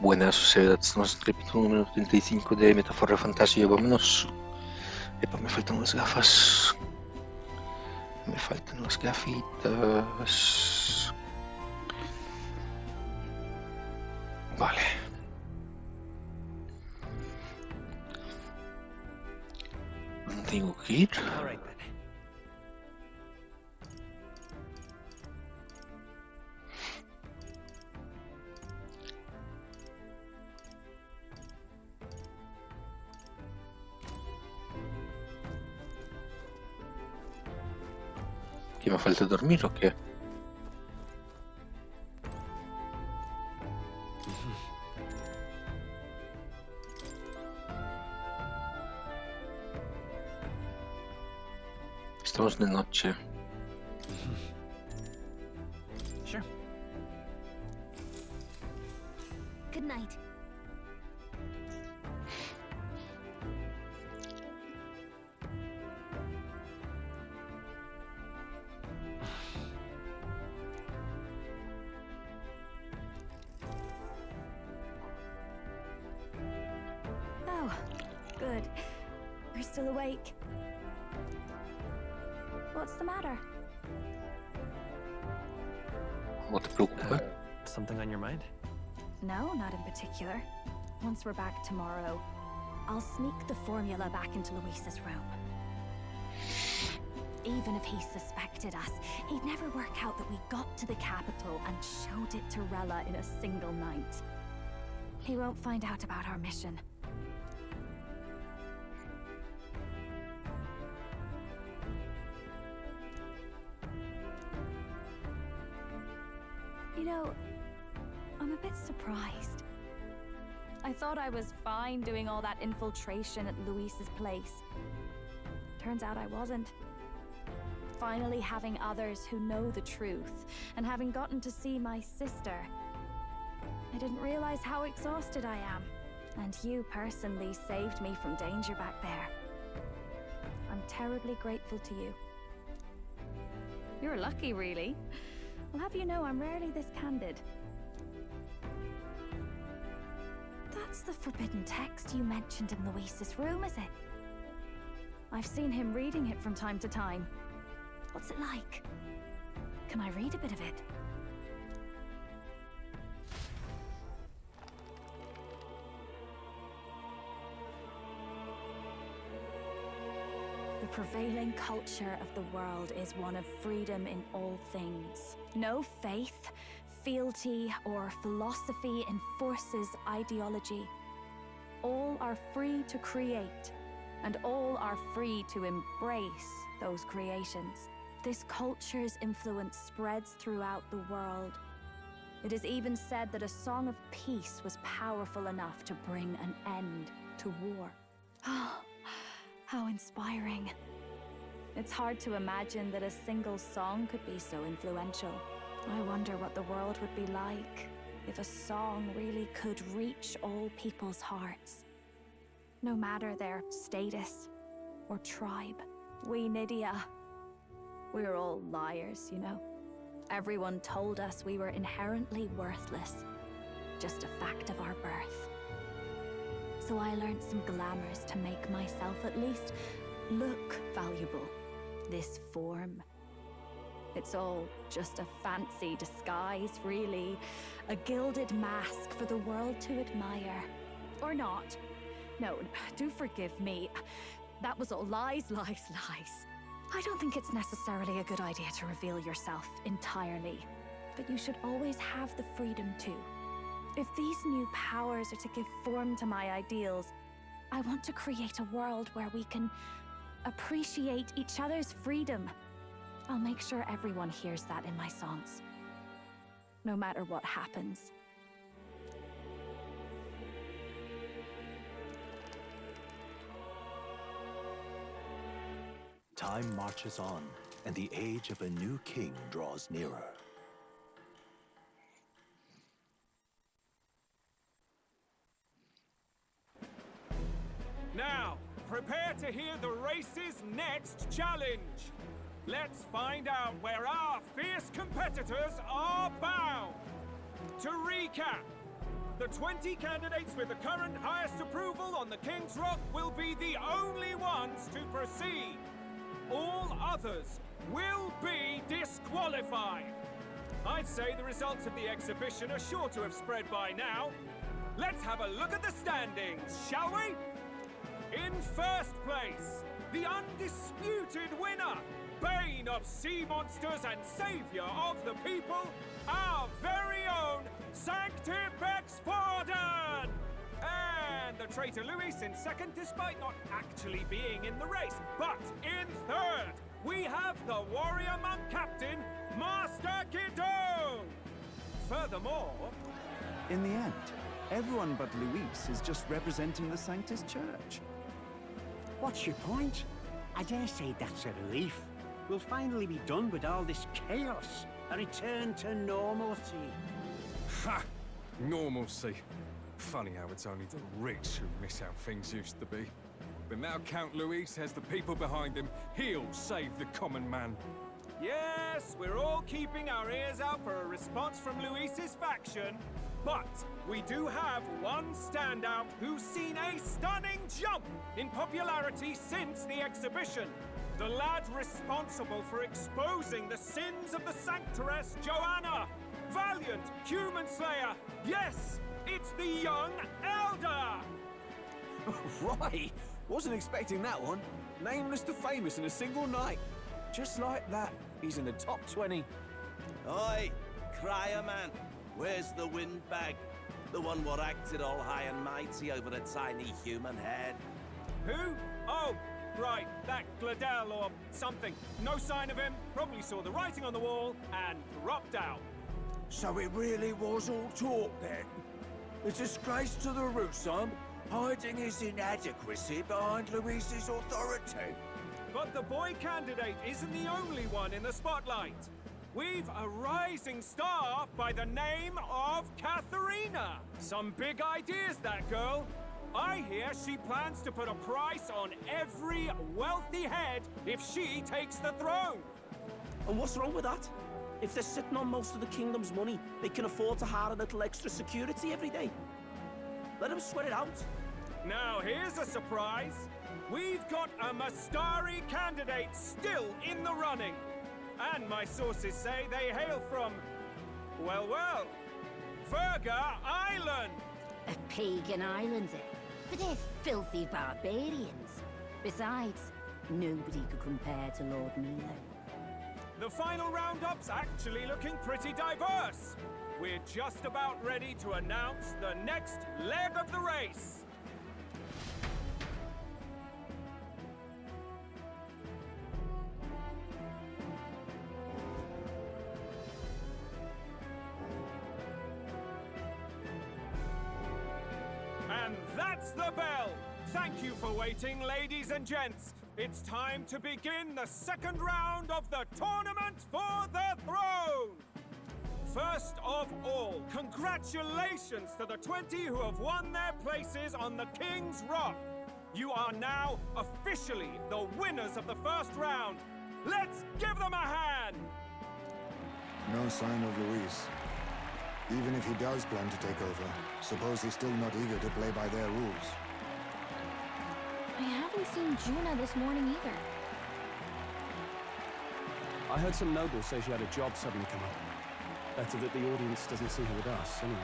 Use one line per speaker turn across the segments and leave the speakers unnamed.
Buenas, sociedad, estamos en el capítulo número 35 de ReFantazio. Vámonos. Epa, me faltan las gafas. Me faltan las gafitas. Vale. ¿Dónde tengo que ir? ¿Qué me falta dormir o qué? Estamos de noche.
Sure.
Good night. Oh, good. You're still awake. What's the matter?
¿Cómo te preocupa?
Something on your mind?
No, not in particular. Once we're back tomorrow, I'll sneak the formula back into Luis's room. Even if he suspected us, he'd never work out that we got to the capital and showed it to Rella in a single night. He won't find out about our mission. You know, I'm a bit surprised. I thought I was fine doing all that infiltration at Luis's place. Turns out I wasn't. Finally having others who know the truth, and having gotten to see my sister. I didn't realize how exhausted I am. And you personally saved me from danger back there. I'm terribly grateful to you. You're lucky, really. I'll have you know I'm rarely this candid. That's the forbidden text you mentioned in Luis's room, is it? I've seen him reading it from time to time. What's it like? Can I read a bit of it? The prevailing culture of the world is one of freedom in all things. No faith, fealty, or philosophy enforces ideology. All are free to create, and all are free to embrace those creations. This culture's influence spreads throughout the world. It is even said that a song of peace was powerful enough to bring an end to war. Oh, how inspiring. It's hard to imagine that a single song could be so influential. I wonder what the world would be like if a song really could reach all people's hearts. No matter their status or tribe. We Nydia, we're all liars, you know. Everyone told us we were inherently worthless. Just a fact of our birth. So I learned some glamours to make myself at least look valuable. This form. It's all just a fancy disguise, really. A gilded mask for the world to admire. Or not. No, do forgive me. That was all lies, lies, lies. I don't think it's necessarily a good idea to reveal yourself entirely. But you should always have the freedom to. If these new powers are to give form to my ideals, I want to create a world where we can appreciate each other's freedom. I'll make sure everyone hears that in my songs. No matter what happens.
Time marches on, and the age of a new king draws nearer.
Now, prepare to hear the race's next challenge. Let's find out where our fierce competitors are bound. To recap, the The 20 candidates with the current highest approval on the King's Rock will be the only ones to proceed. All others will be disqualified. I'd say the results of the exhibition are sure to have spread by now. Let's have a look at the standings, shall we? In first place, the undisputed winner, bane of sea monsters and savior of the people, our very own Sanctipex Pardon! And the traitor Luis in second, despite not actually being in the race. But in third, we have the warrior monk captain, Master Gidone! Furthermore...
In the end, everyone but Luis is just representing the Sanctus Church.
What's your point? I dare say that's a relief. We'll finally be done with all this chaos. A return to normalcy.
Ha! Normalcy. Funny how it's only the rich who miss how things used to be. But now Count Luis has the people behind him. He'll save the common man.
Yes, we're all keeping our ears out for a response from Luis's faction. But we do have one standout who's seen a stunning jump in popularity since the exhibition. The lad responsible for exposing the sins of the Sanctoress Joanna. Valiant human slayer. Yes, it's the young elder.
Right! Wasn't expecting that one. Nameless to famous in a single night. Just like that, he's in the top 20.
Oi, crier man, where's the windbag? The one what acted all high and mighty over a tiny human head.
Who? Oh, right, that Gladell or something. No sign of him, probably saw the writing on the wall and dropped out.
So it really was all talk then? A disgrace to the Rusum, hiding his inadequacy behind Luis's authority.
But the boy candidate isn't the only one in the spotlight. We've a rising star by the name of Katharina. Some big ideas, that girl. I hear she plans to put a price on every wealthy head if she takes the throne.
And what's wrong with that? If they're sitting on most of the kingdom's money, they can afford to hire a little extra security every day. Let them sweat it out.
Now, here's a surprise. We've got a Mastari candidate still in the running. And my sources say they hail from, well, Verga Island.
A pagan island, eh? But they're filthy barbarians. Besides, nobody could compare to Lord Milo.
The final roundup's actually looking pretty diverse. We're just about ready to announce the next leg of the race. And that's the bell! Thank you for waiting, ladies and gents. It's time to begin the second round of the tournament for the throne! First of all, congratulations to the 20 who have won their places on the King's Rock. You are now officially the winners of the first round. Let's give them a hand!
No sign of Luis. Even if he does plan to take over, suppose he's still not eager to play by their rules.
I haven't seen Juna this morning either.
I heard some nobles say she had a job suddenly come up. Better that the audience doesn't see her with us, anyway.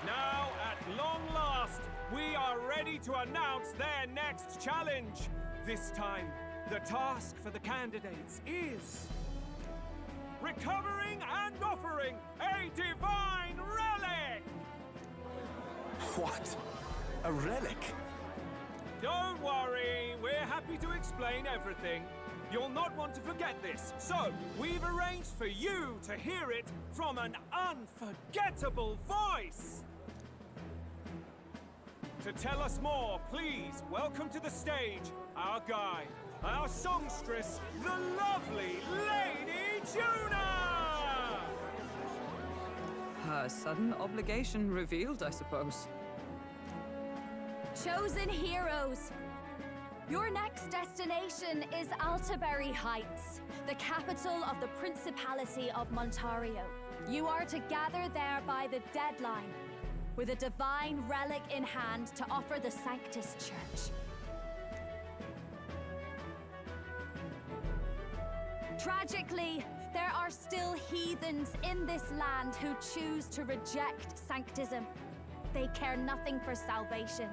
Now, at long last, we are ready to announce their next challenge. This time, the task for the candidates is recovering and offering a divine relic!
What? A relic?
Don't worry, we're happy to explain everything. You'll not want to forget this, so we've arranged for you to hear it from an unforgettable voice. To tell us more, please welcome to the stage our guide, our songstress, the lovely Lady Juna!
Her sudden obligation revealed, I suppose.
Chosen heroes, Your next destination is Altabury Heights, the capital of the Principality of Montario. You are to gather there by the deadline, with a divine relic in hand to offer the Sanctus Church. Tragically, there are still heathens in this land who choose to reject Sanctism. They care nothing for salvation.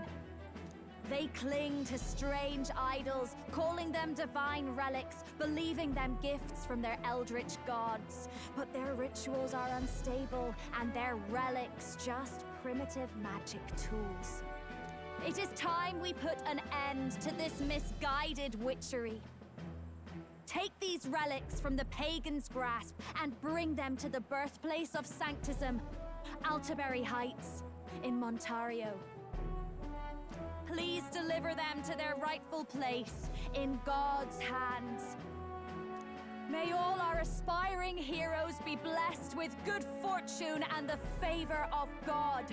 They cling to strange idols, calling them divine relics, believing them gifts from their eldritch gods. But their rituals are unstable, and their relics just primitive magic tools. It is time we put an end to this misguided witchery. Take these relics from the pagan's grasp and bring them to the birthplace of Sanctism, Altabury Heights, in Montario. Please deliver them to their rightful place in God's hands. May all our aspiring heroes be blessed with good fortune and the favor of God.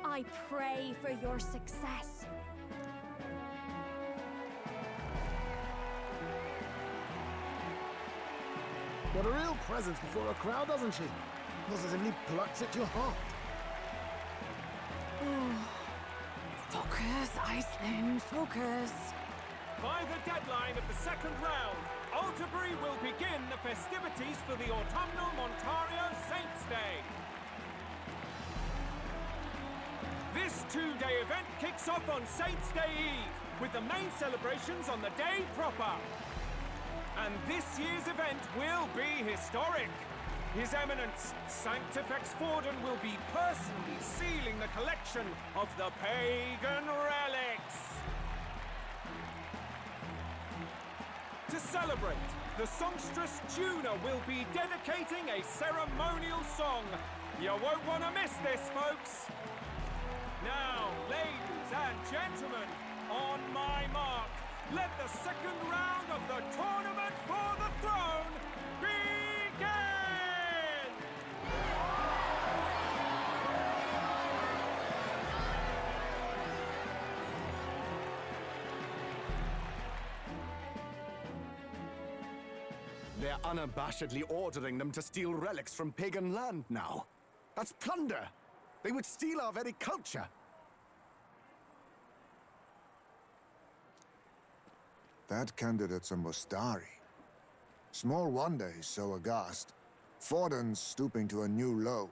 I pray for your success.
Got a real presence before a crowd, doesn't she? Positively plucks at your heart.
Focus, Iceland, focus.
By the deadline of the second round, Altabury will begin the festivities for the autumnal Montario Saints' Day. This two-day event kicks off on Saints' Day Eve, with the main celebrations on the day proper. And this year's event will be historic. His Eminence, Sanctifex Forden, will be personally sealing the collection of the pagan relics. To celebrate, the songstress Juna will be dedicating a ceremonial song. You won't want to miss this, folks. Now, ladies and gentlemen, on my mark, let the second round of the tournament for the throne begin!
They're unabashedly ordering them to steal relics from pagan land now. That's plunder. They would steal our very culture.
That candidate's a Mustari. Small wonder he's so aghast. Forden's stooping to a new low.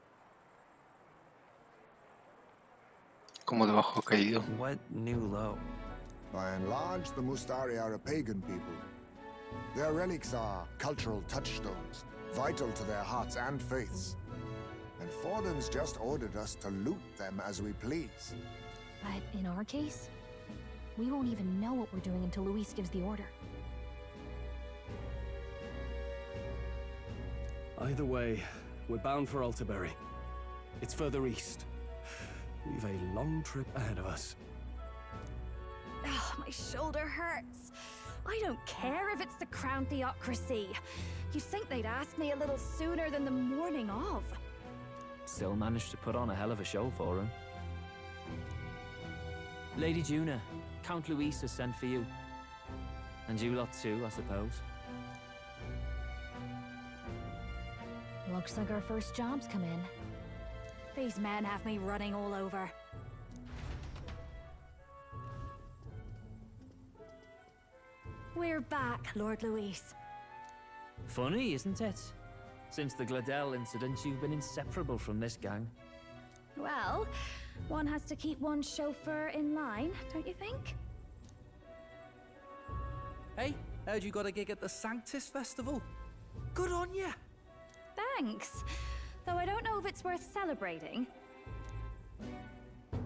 Como debajo caído.
What new low?
By and large, the Mustari are a pagan people. Their relics are cultural touchstones, vital to their hearts and faiths. And Forden's just ordered us to loot them as we please.
But in our case, we won't even know what we're doing until Luis gives the order.
Either way, we're bound for Altabury. It's further east. We've a long trip ahead of us.
Oh, my shoulder hurts. I don't care if it's the Crown Theocracy. You'd think they'd ask me a little sooner than the morning of.
Still managed to put on a hell of a show for him. Lady Juna, Count Luis has sent for you. And you lot too, I suppose.
Looks like our first job's come in. These men have me running all over. We're back, Lord Luis.
Funny, isn't it? Since the Gladell incident, you've been inseparable from this gang.
Well, one has to keep one's chauffeur in line, don't you think?
Hey, heard you got a gig at the Sanctus Festival. Good on ya!
Thanks. Though I don't know if it's worth celebrating.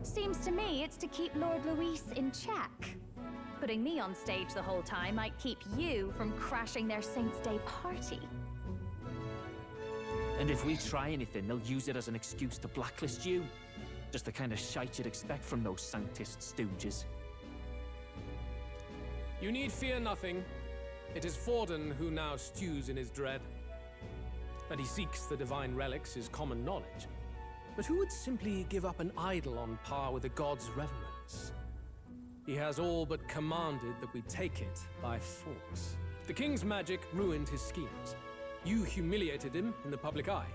Seems to me it's to keep Lord Luis in check. Putting me on stage the whole time might keep you from crashing their Saints' Day party.
And if we try anything, they'll use it as an excuse to blacklist you. Just the kind of shite you'd expect from those Sanctist stooges.
You need fear nothing. It is Forden who now stews in his dread. That he seeks the divine relics is common knowledge. But who would simply give up an idol on par with a god's reverence?
He has all but commanded that we take it by force. The king's magic ruined his schemes. You humiliated him in the public eye.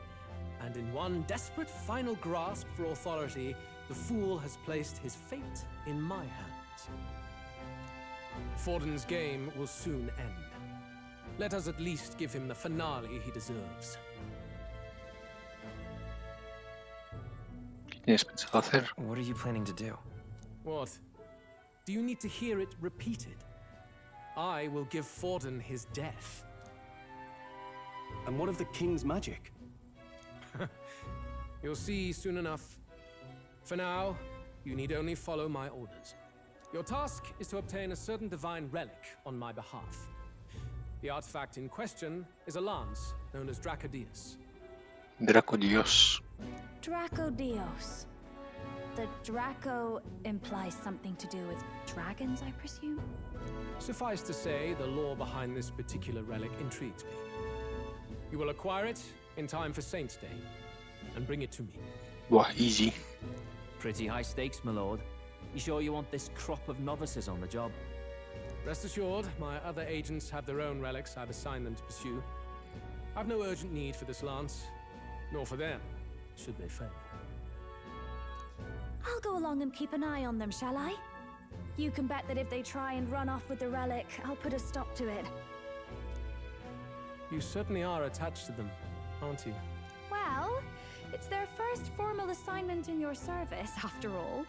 And in one desperate final grasp for authority, the fool has placed his fate in my hands. Forden's game will soon end. Let us at least give him the finale he deserves.
¿Qué tienes pensado hacer?
What are you planning to do?
What? Do you need to hear it repeated? I will give Forden his death.
And what of the king's magic?
You'll see soon enough. For now, you need only follow my orders. Your task is to obtain a certain divine relic on my behalf. The artifact in question is a lance known as Dracodius.
Dracodios.
Dracodios. The Draco implies something to do with dragons, I presume?
Suffice to say, the lore behind this particular relic intrigues me. You will acquire it in time for Saint's Day, and bring it to me.
Wow, easy.
Pretty high stakes, my lord. You sure you want this crop of novices on the job?
Rest assured, my other agents have their own relics I've assigned them to pursue. I've no urgent need for this lance, nor for them, should they fail.
I'll go along and keep an eye on them, shall I? You can bet that if they try and run off with the relic, I'll put a stop to it.
You certainly are attached to them, aren't you?
Well, it's their first formal assignment in your service, after all.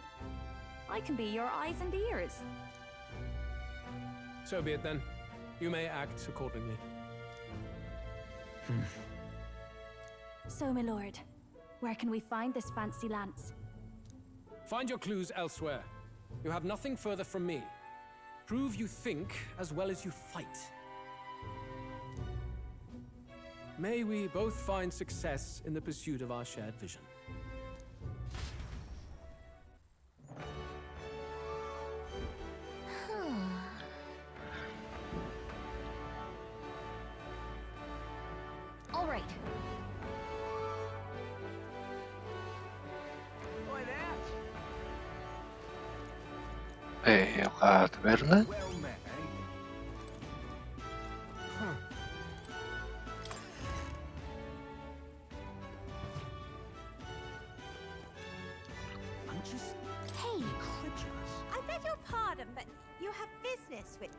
I can be your eyes and ears.
So be it then. You may act accordingly.
So, my lord, where can we find this fancy lance?
Find your clues elsewhere. You have nothing further from me. Prove you think as well as you fight. May we both find success in the pursuit of our shared vision.
All right.
La taberna.
Hey, I beg your pardon, but you have business with...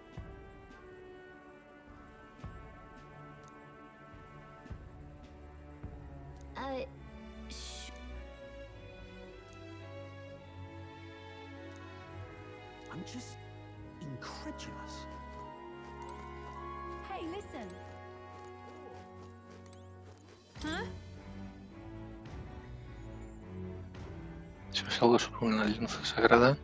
I'm just incredulous.
Hey, listen. Huh?
¿Sabes algo sobre una alianza sagrada?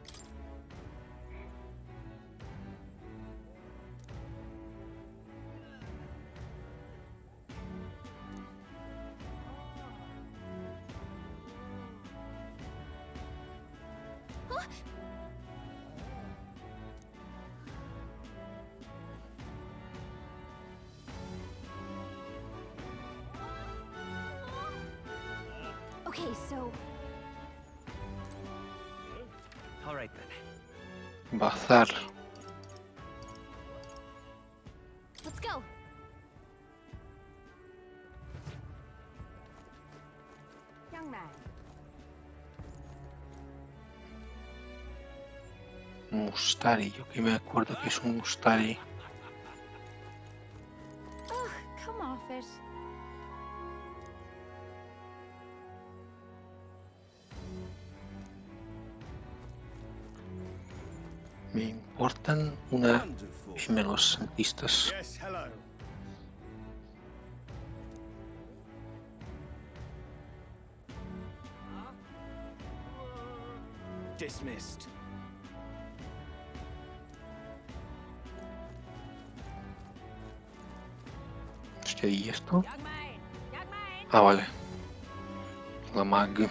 Okay, so...
All right then.
Bazar.
Let's go.
Young man.
Mustari. Yo que me acuerdo que es un Mustari.
Ugh, come off it.
Me importan una y menos santistas.
Yes, hello.
Dismissed.
Hostia, ¿y esto? Ah, vale. La mag.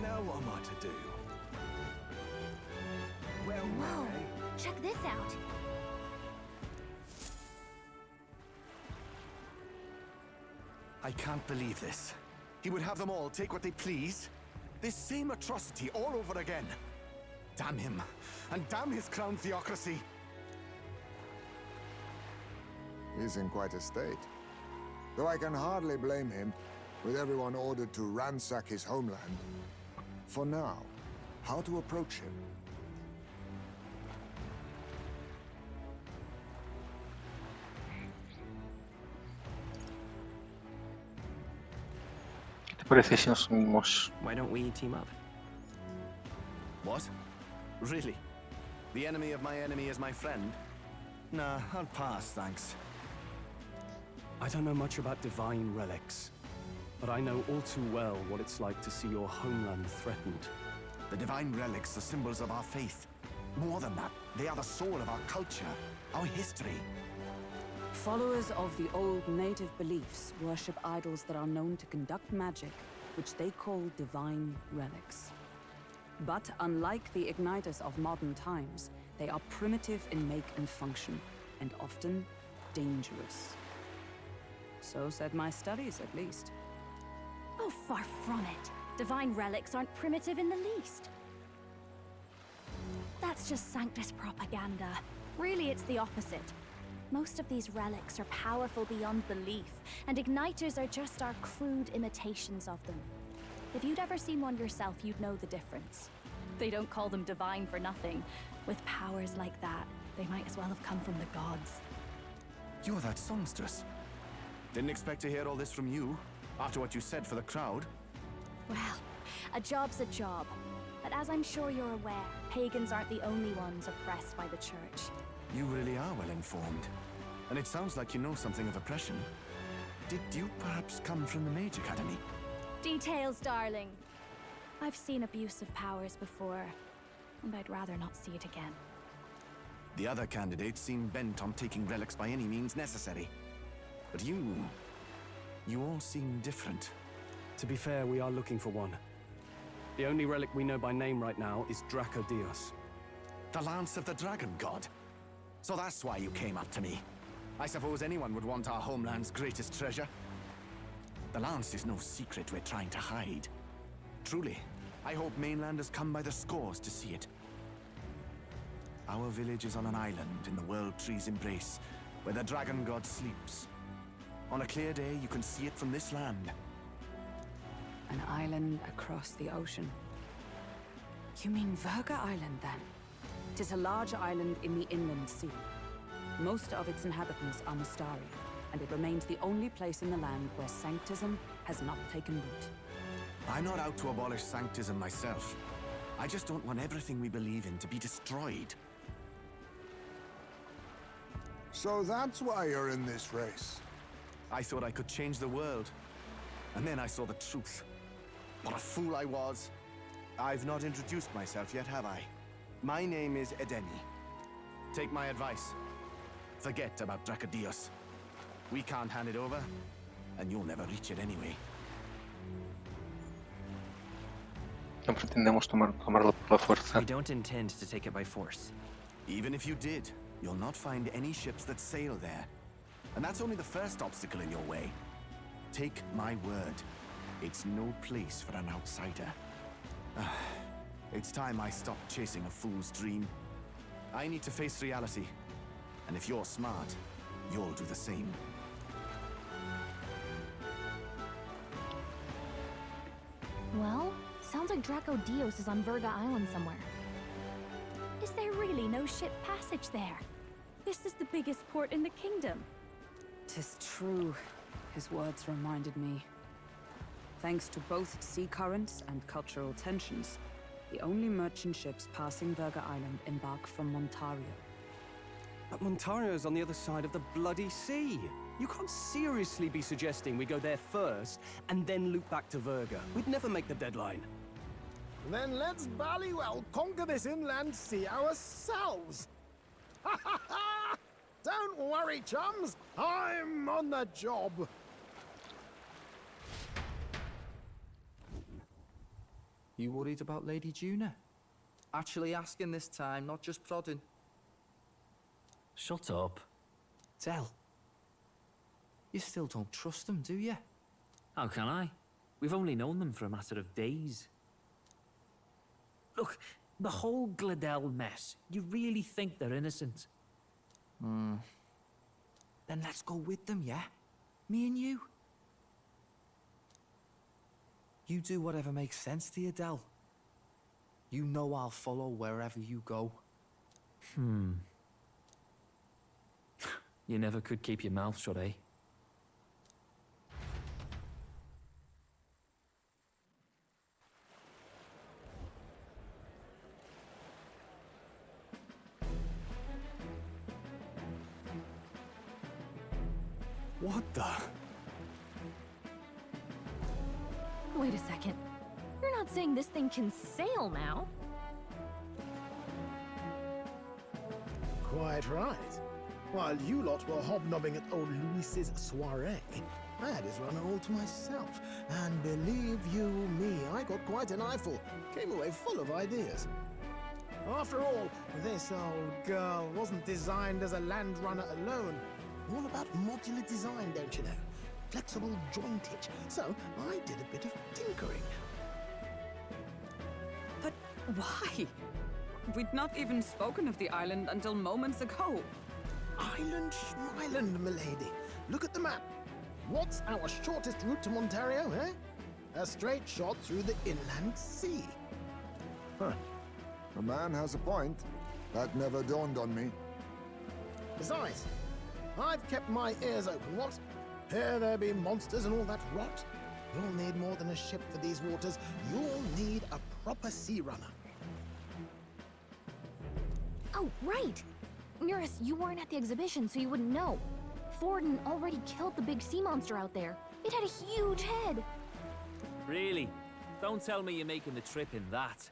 Now what am I to do?
Whoa, check this out.
I can't believe this. He would have them all take what they please.
This same atrocity all over again. Damn him, and damn his crown theocracy.
He's in quite a state. Though I can hardly blame him, with everyone ordered to ransack his homeland. For now, how to approach him?
¿Qué te parece si nos unimos?
Why don't we team up?
What? Really? The enemy of my enemy is my friend? Nah, I'll pass, thanks.
I don't know much about divine relics, but I know all too well what it's like to see your homeland threatened.
The divine relics are symbols of our faith. More than that, they are the soul of our culture, our history.
Followers of the old native beliefs worship idols that are known to conduct magic, which they call divine relics. But unlike the igniters of modern times, they are primitive in make and function, and often dangerous. So said my studies, at least.
Oh, far from it. Divine relics aren't primitive in the least. That's just Sanctus propaganda. Really, it's the opposite. Most of these relics are powerful beyond belief, and igniters are just our crude imitations of them. If you'd ever seen one yourself, you'd know the difference. They don't call them divine for nothing. With powers like that, they might as well have come from the gods.
You're that songstress. Didn't expect to hear all this from you, after what you said for the crowd.
Well, a job's a job. But as I'm sure you're aware, pagans aren't the only ones oppressed by the church.
You really are well informed. And it sounds like you know something of oppression. Did you perhaps come from the Mage Academy?
Details, darling. I've seen abuse of powers before, and I'd rather not see it again.
The other candidates seem bent on taking relics by any means necessary. But you all seem different.
To be fair, we are looking for one. The only relic we know by name right now is Draco Dios.
The Lance of the Dragon God. So that's why you came up to me. I suppose anyone would want our homeland's greatest treasure. The Lance is no secret we're trying to hide. Truly, I hope mainlanders come by the scores to see it. Our village is on an island in the World Tree's embrace, where the Dragon God sleeps. On a clear day, you can see it from this land.
An island across the ocean. You mean Verga Island, then? Tis a large island in the inland sea. Most of its inhabitants are Mustari, and it remains the only place in the land where sanctism has not taken root.
I'm not out to abolish sanctism myself. I just don't want everything we believe in to be destroyed.
So that's why you're in this race.
I thought I could change the world. And then I saw the truth. What a fool I was. I've not introduced myself yet, have I? My name is Edeni. Take my advice. Forget about Dracodios. We can't hand it over, and you'll never reach it anyway.
No pretendemos tomarlo por la fuerza.
We don't intend to take it by force.
Even if you did, you'll not find any ships that sail there. And that's only the first obstacle in your way. Take my word. It's no place for an outsider. It's time I stopped chasing a fool's dream. I need to face reality. And if you're smart, you'll do the same.
Well, sounds like Draco Dios is on Verga Island somewhere. Is there really no ship passage there? This is the biggest port in the kingdom.
'Tis true. His words reminded me. Thanks to both sea currents and cultural tensions, the only merchant ships passing Verga Island embark from Montario.
But Montario's on the other side of the bloody sea. You can't seriously be suggesting we go there first and then loop back to Verga. We'd never make the deadline.
Then let's bally well conquer this inland sea ourselves. Ha ha ha! Don't worry, chums. I'm on the job.
You worried about Lady Juna? Actually asking this time, not just prodding.
Shut up.
Tell. You still don't trust them, do you?
How can I? We've only known them for a matter of days. Look, the whole Gladell mess, you really think they're innocent?
Then let's go with them, yeah? Me and you. You do whatever makes sense to you, Del. You know I'll follow wherever you go.
You never could keep your mouth shut, eh?
What the?
Wait a second. You're not saying this thing can sail now?
Quite right. While you lot were hobnobbing at old Luis's soiree, I had his runner all to myself. And believe you me, I got quite an eyeful. Came away full of ideas. After all, this old girl wasn't designed as a land runner alone. All about modular design, don't you know? Flexible jointage. So I did a bit of tinkering.
But why? We'd not even spoken of the island until moments ago.
Island Schmeiland, milady. Look at the map. What's our shortest route to Montario, eh? A straight shot through the inland sea.
Huh. The man has a point. That never dawned on me.
Besides, I've kept my ears open, what? Here there be monsters and all that rot. You'll need more than a ship for these waters. You'll need a proper sea runner.
Oh, right! Nearest, you weren't at the exhibition, so you wouldn't know. Forden already killed the big sea monster out there. It had a huge head.
Really? Don't tell me you're making the trip in that.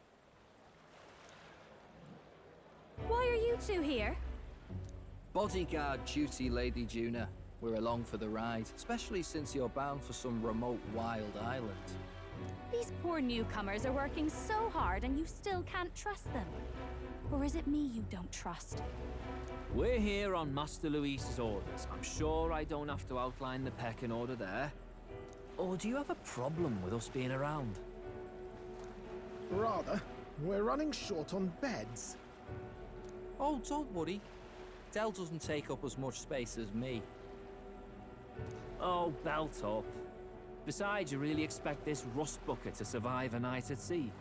Why are you two here?
Bodyguard duty, Lady Juna. We're along for the ride, especially since you're bound for some remote wild island.
These poor newcomers are working so hard and you still can't trust them. Or is it me you don't trust?
We're here on Master Luis's orders. I'm sure I don't have to outline the pecking order there. Or do you have a problem with us being around?
Rather, we're running short on beds.
Oh, don't worry. Del doesn't take up as much space as me.
Oh, belt up. Besides, you really expect this rust bucket to survive a night at sea?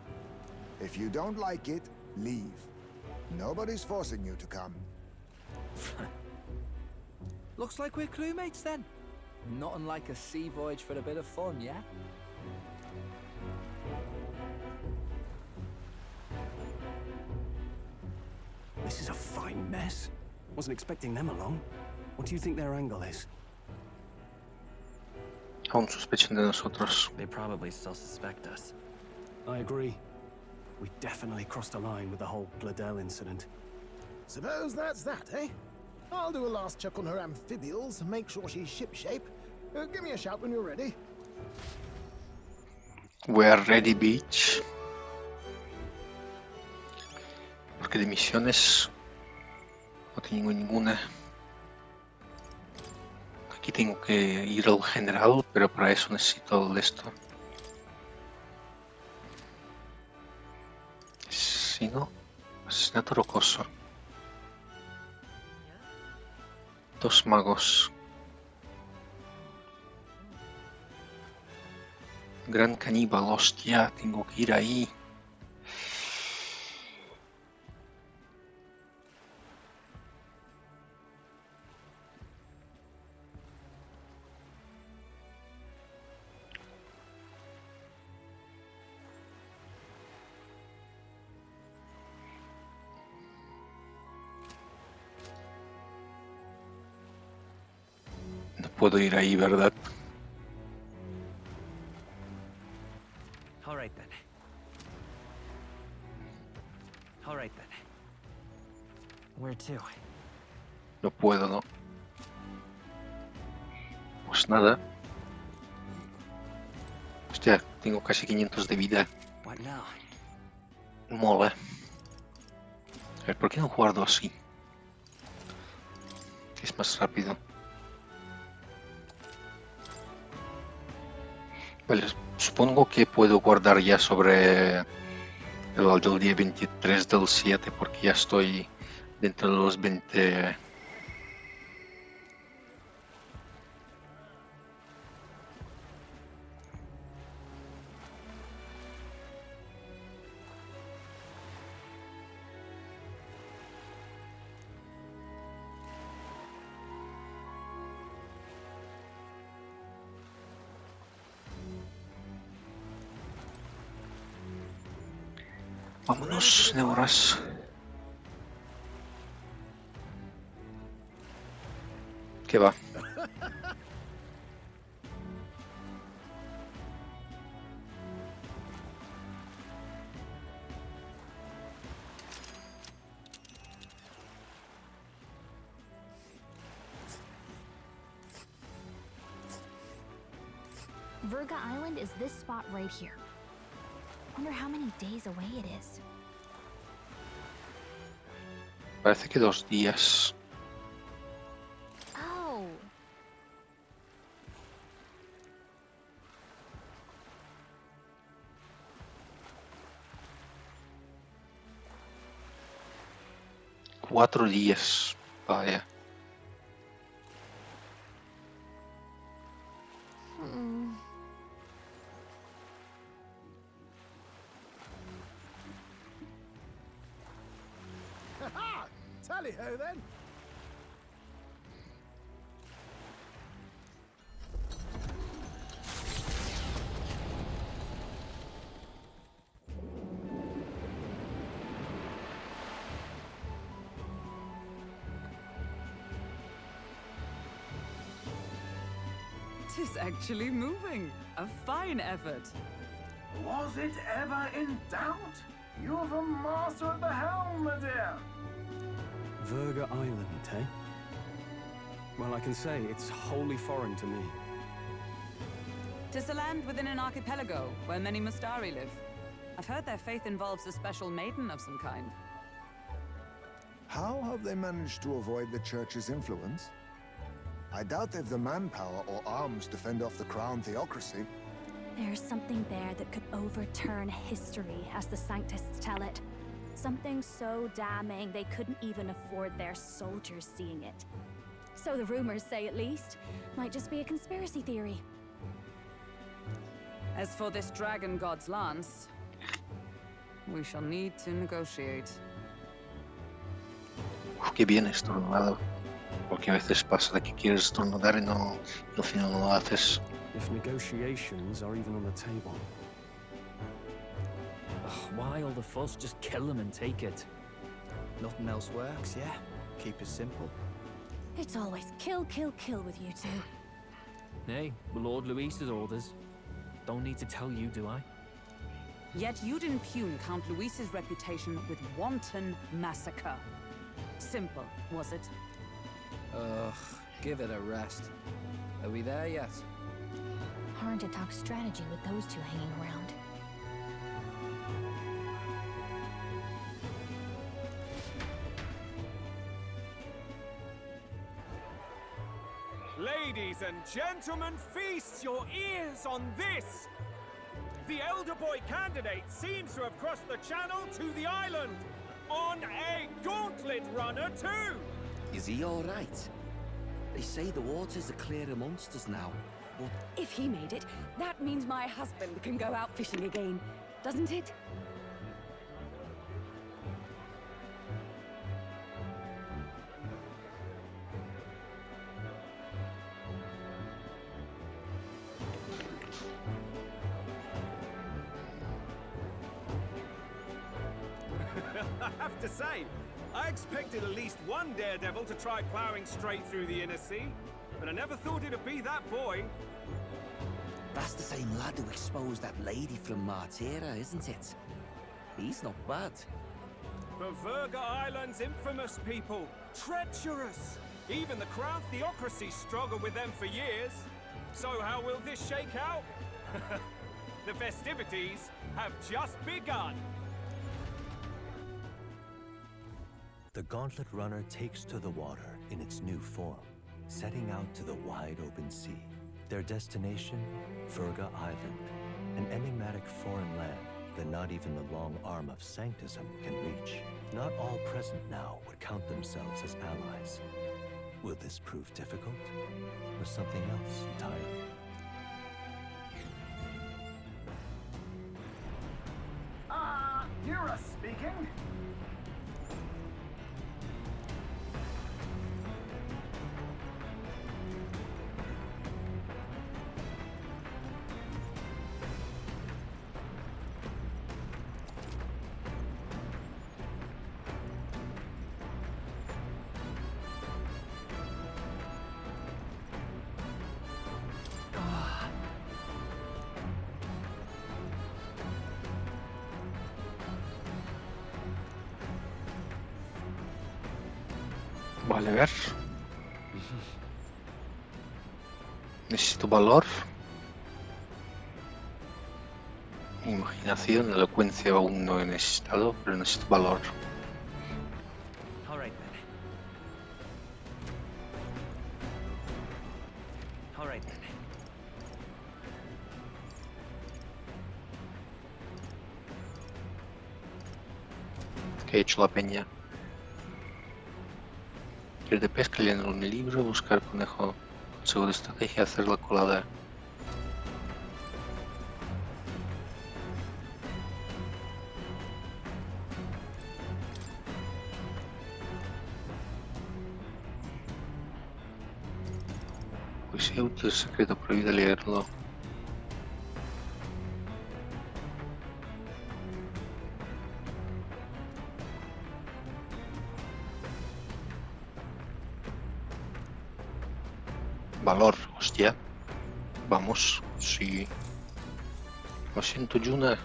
If you don't like it, leave. Nobody's forcing you to come.
Looks like we're crewmates then. Not unlike a sea voyage for a bit of fun, yeah?
This is a fine mess. Wasn't expecting them along. What do you think their angle is?
Aún sospechan de nosotros.
They probably still suspect us.
I agree. We definitely crossed a line with the whole Gladell incident.
Suppose that's that, eh? I'll do a last check on her amphibials, make sure she's shipshape. Give me a shout when you're ready.
We're ready, bitch. Porque de misiones no tengo ninguna. Aquí tengo que ir al general, pero para eso necesito el esto. Si no, asesinato rocoso. 2 magos. Gran caníbal, hostia, tengo que ir ahí. No puedo ir ahí, ¿verdad?
All right then. All right then. Where to?
No puedo, ¿no? Pues nada. Hostia, tengo casi 500 de vida.
What now?
Mola. A ver, ¿por qué no guardo así? Es más rápido. Vale, supongo que puedo guardar ya sobre Del día 23 del 7 porque ya estoy dentro de los 20. Vámonos, Neuras. ¿Qué va?
Virga Island is this spot right here. Wonder how many days away it is.
Parece que 2 días.
Oh.
4 días. Vaya.
Tally-ho then!
Tis actually moving. A fine effort.
Was it ever in doubt? You're the master of the helm, my dear.
Virga Island, eh? Well, I can say it's wholly foreign to me.
Tis a land within an archipelago where many Mustari live. I've heard their faith involves a special maiden of some kind.
How have they managed to avoid the church's influence? I doubt they've the manpower or arms to fend off the crown theocracy.
There's something there that could overturn history, as the Sanctists tell it. Something so damning they couldn't even afford their soldiers seeing it. So the rumors say, at least. Might just be a conspiracy theory.
As for this dragon god's lance, we shall need to negotiate.
Uf, qué bien estornudado. Porque a veces pasa de que quieres estornudar y no, al final no lo haces.
If negotiations are even on the table.
Ugh, why all the fuss? Just kill them and take it.
Nothing else works, yeah? Keep it simple.
It's always kill, kill, kill with you two.
Hey, Lord Luis's orders. Don't need to tell you, do I?
Yet you'd impugn Count Luis's reputation with wanton massacre. Simple, was it?
Ugh, give it a rest. Are we there yet?
Hard to talk strategy with those two hanging around.
Ladies and gentlemen, feast your ears on this! The elder boy candidate seems to have crossed the channel to the island! On a gauntlet runner too!
Is he all right? They say the waters are clear amongst us now, but...
If he made it, that means my husband can go out fishing again, doesn't it?
I have to say, I expected at least one daredevil to try plowing straight through the inner sea, but I never thought it'd be that boy.
That's the same lad who exposed that lady from Martira, isn't it? He's not bad.
But Virga Island's infamous people, treacherous. Even the Crown Theocracy struggled with them for years. So how will this shake out? The festivities have just begun.
The Gauntlet Runner takes to the water in its new form, setting out to the wide open sea. Their destination, Virga Island, an enigmatic foreign land that not even the long arm of Sanctism can reach. Not all present now would count themselves as allies. Will this prove difficult, or something else entirely?
Yura speaking.
Vale, a ver. Necesito valor. Imaginación, elocuencia aún no he necesitado, pero necesito valor.
All right, then. All right, then.
¿Qué ha hecho la peña? Ir de pesca, leer un libro, buscar conejo, consejo de estrategia, hacer la colada. Pues sí, útil secreto, prohibido leerlo. Valor, hostia. Vamos, sí. Lo siento, Yuna.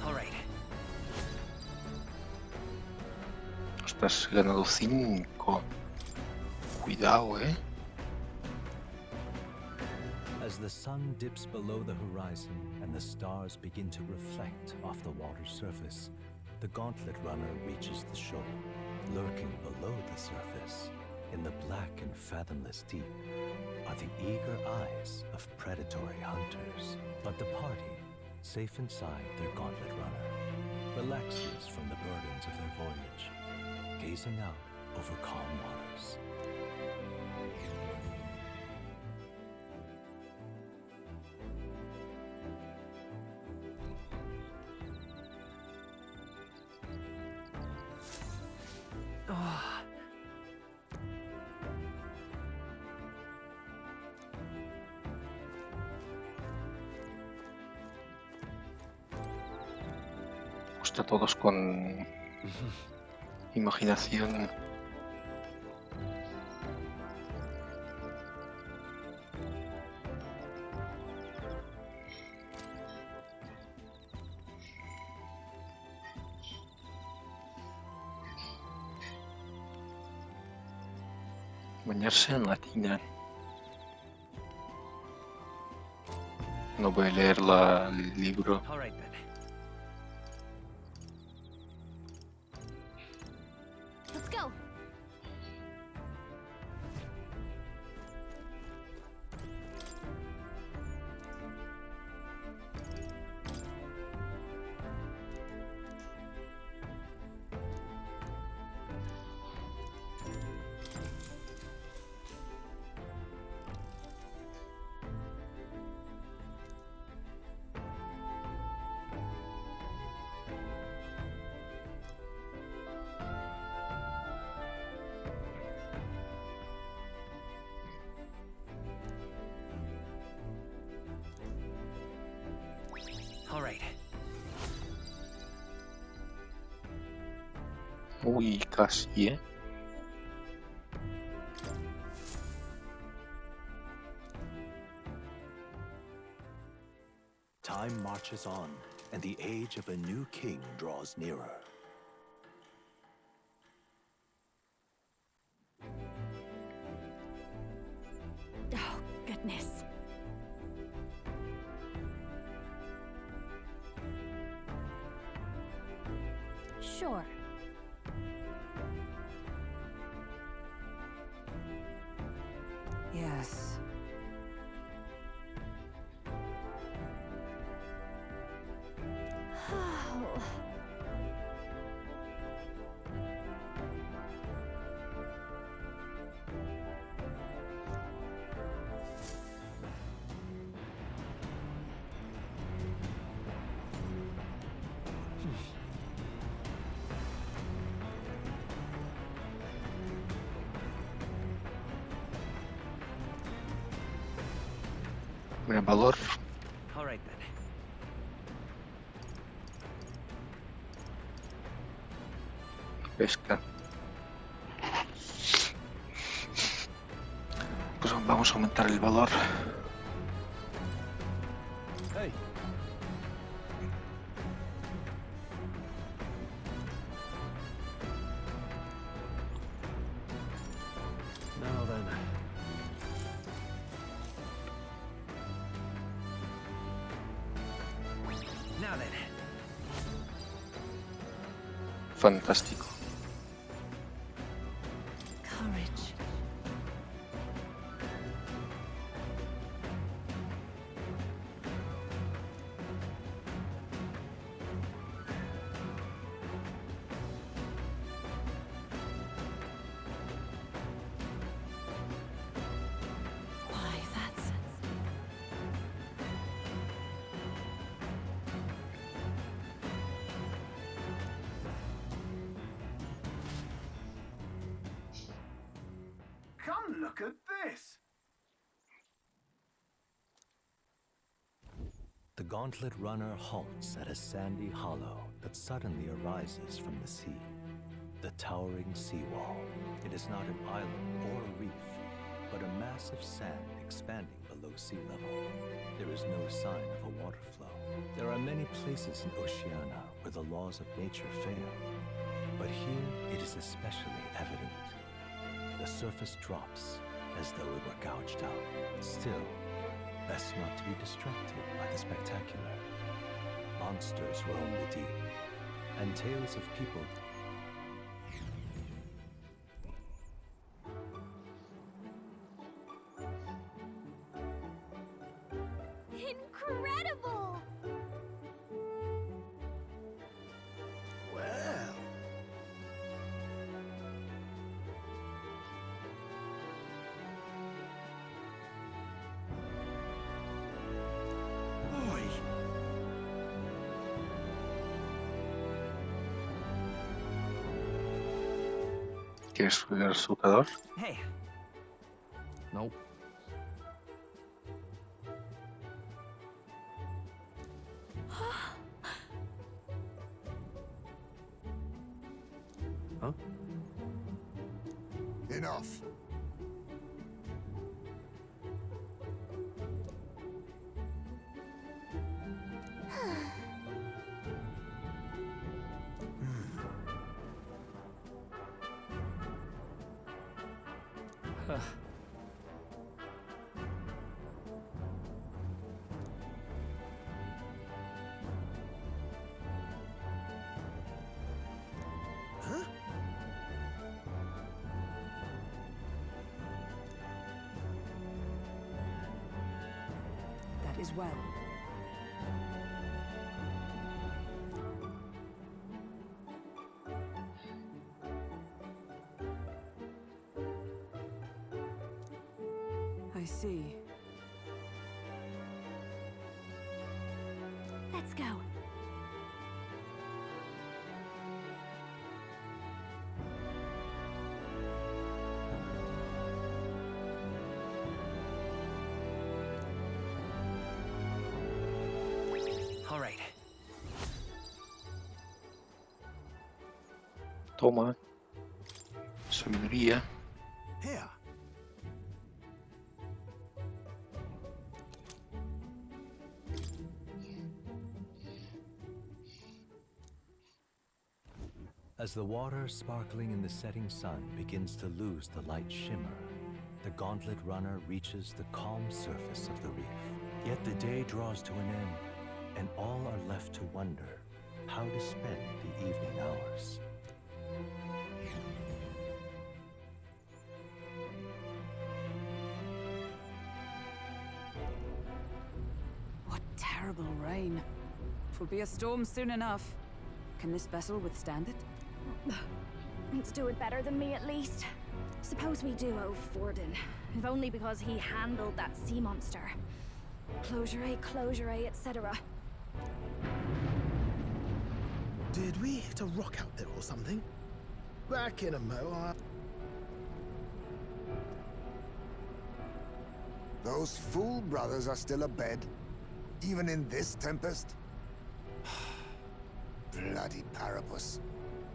All right.
Ostras, he ganado 5. Cuidado,
As the sun dips below the horizon and the stars begin to reflect off the water's surface, the gauntlet runner reaches the shore. Lurking below the surface, in the black and fathomless deep, are the eager eyes of predatory hunters. But the party, safe inside their gauntlet runner, relaxes from the burdens of their voyage, gazing out over calm waters.
Gusta todos con imaginación. Bañarse en la tina. No voy a leer el libro.
All right, then.
Let's go.
All right.
Uy, casi,
Time marches on, and the age of a new king draws nearer.
Sure.
Yes.
Mira, valor.
All right then.
Pesca. Pues vamos a aumentar el valor.
Hey.
Now then.
Now then.
Fantástico.
Courage. Why, that's...
Come look at this!
The gauntlet runner halts at a sandy hollow that suddenly arises from the sea. The towering seawall. It is not an island or a reef, but a mass of sand expanding below sea level. There is no sign of a water flow. There are many places in Oceania where the laws of nature fail, but here it is especially evident. The surface drops as though it were gouged out. Still, best not to be distracted by the spectacular. Monsters roam the deep, and tales of people
Incredible!
Well... Oi!
¿Quieres subir el resultador?
Hey. Nope.
Huh?
Enough.
Huh?
That is well. I see.
Let's go.
All right.
Toma. Sabiduría.
Here.
As the water sparkling in the setting sun begins to lose the light shimmer, the gauntlet runner reaches the calm surface of the reef. Yet the day draws to an end, and all are left to wonder, how to spend the evening hours.
What terrible rain. It'll be a storm soon enough. Can this vessel withstand it?
It's doing better than me, at least. Suppose we do owe Forden, if only because he handled that sea monster. Closure, etc.
Did we hit a rock out there or something? Back in a mo.
Those fool brothers are still abed, even in this tempest. Bloody Parapus.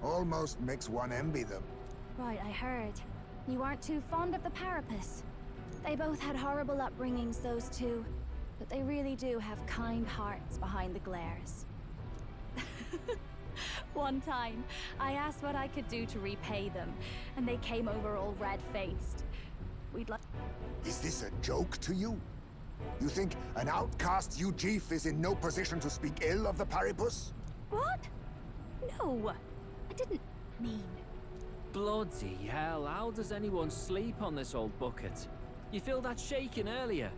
Almost makes one envy them.
Right, I heard. You aren't too fond of the Parapus. They both had horrible upbringings, those two. But they really do have kind hearts behind the glares. One time, I asked what I could do to repay them, and they came over all red-faced. We'd like...
Is this a joke to you? You think an outcast Ujif is in no position to speak ill of the Parapus?
What? No, I didn't mean...
Bloody hell, how does anyone sleep on this old bucket? You feel that shaking earlier?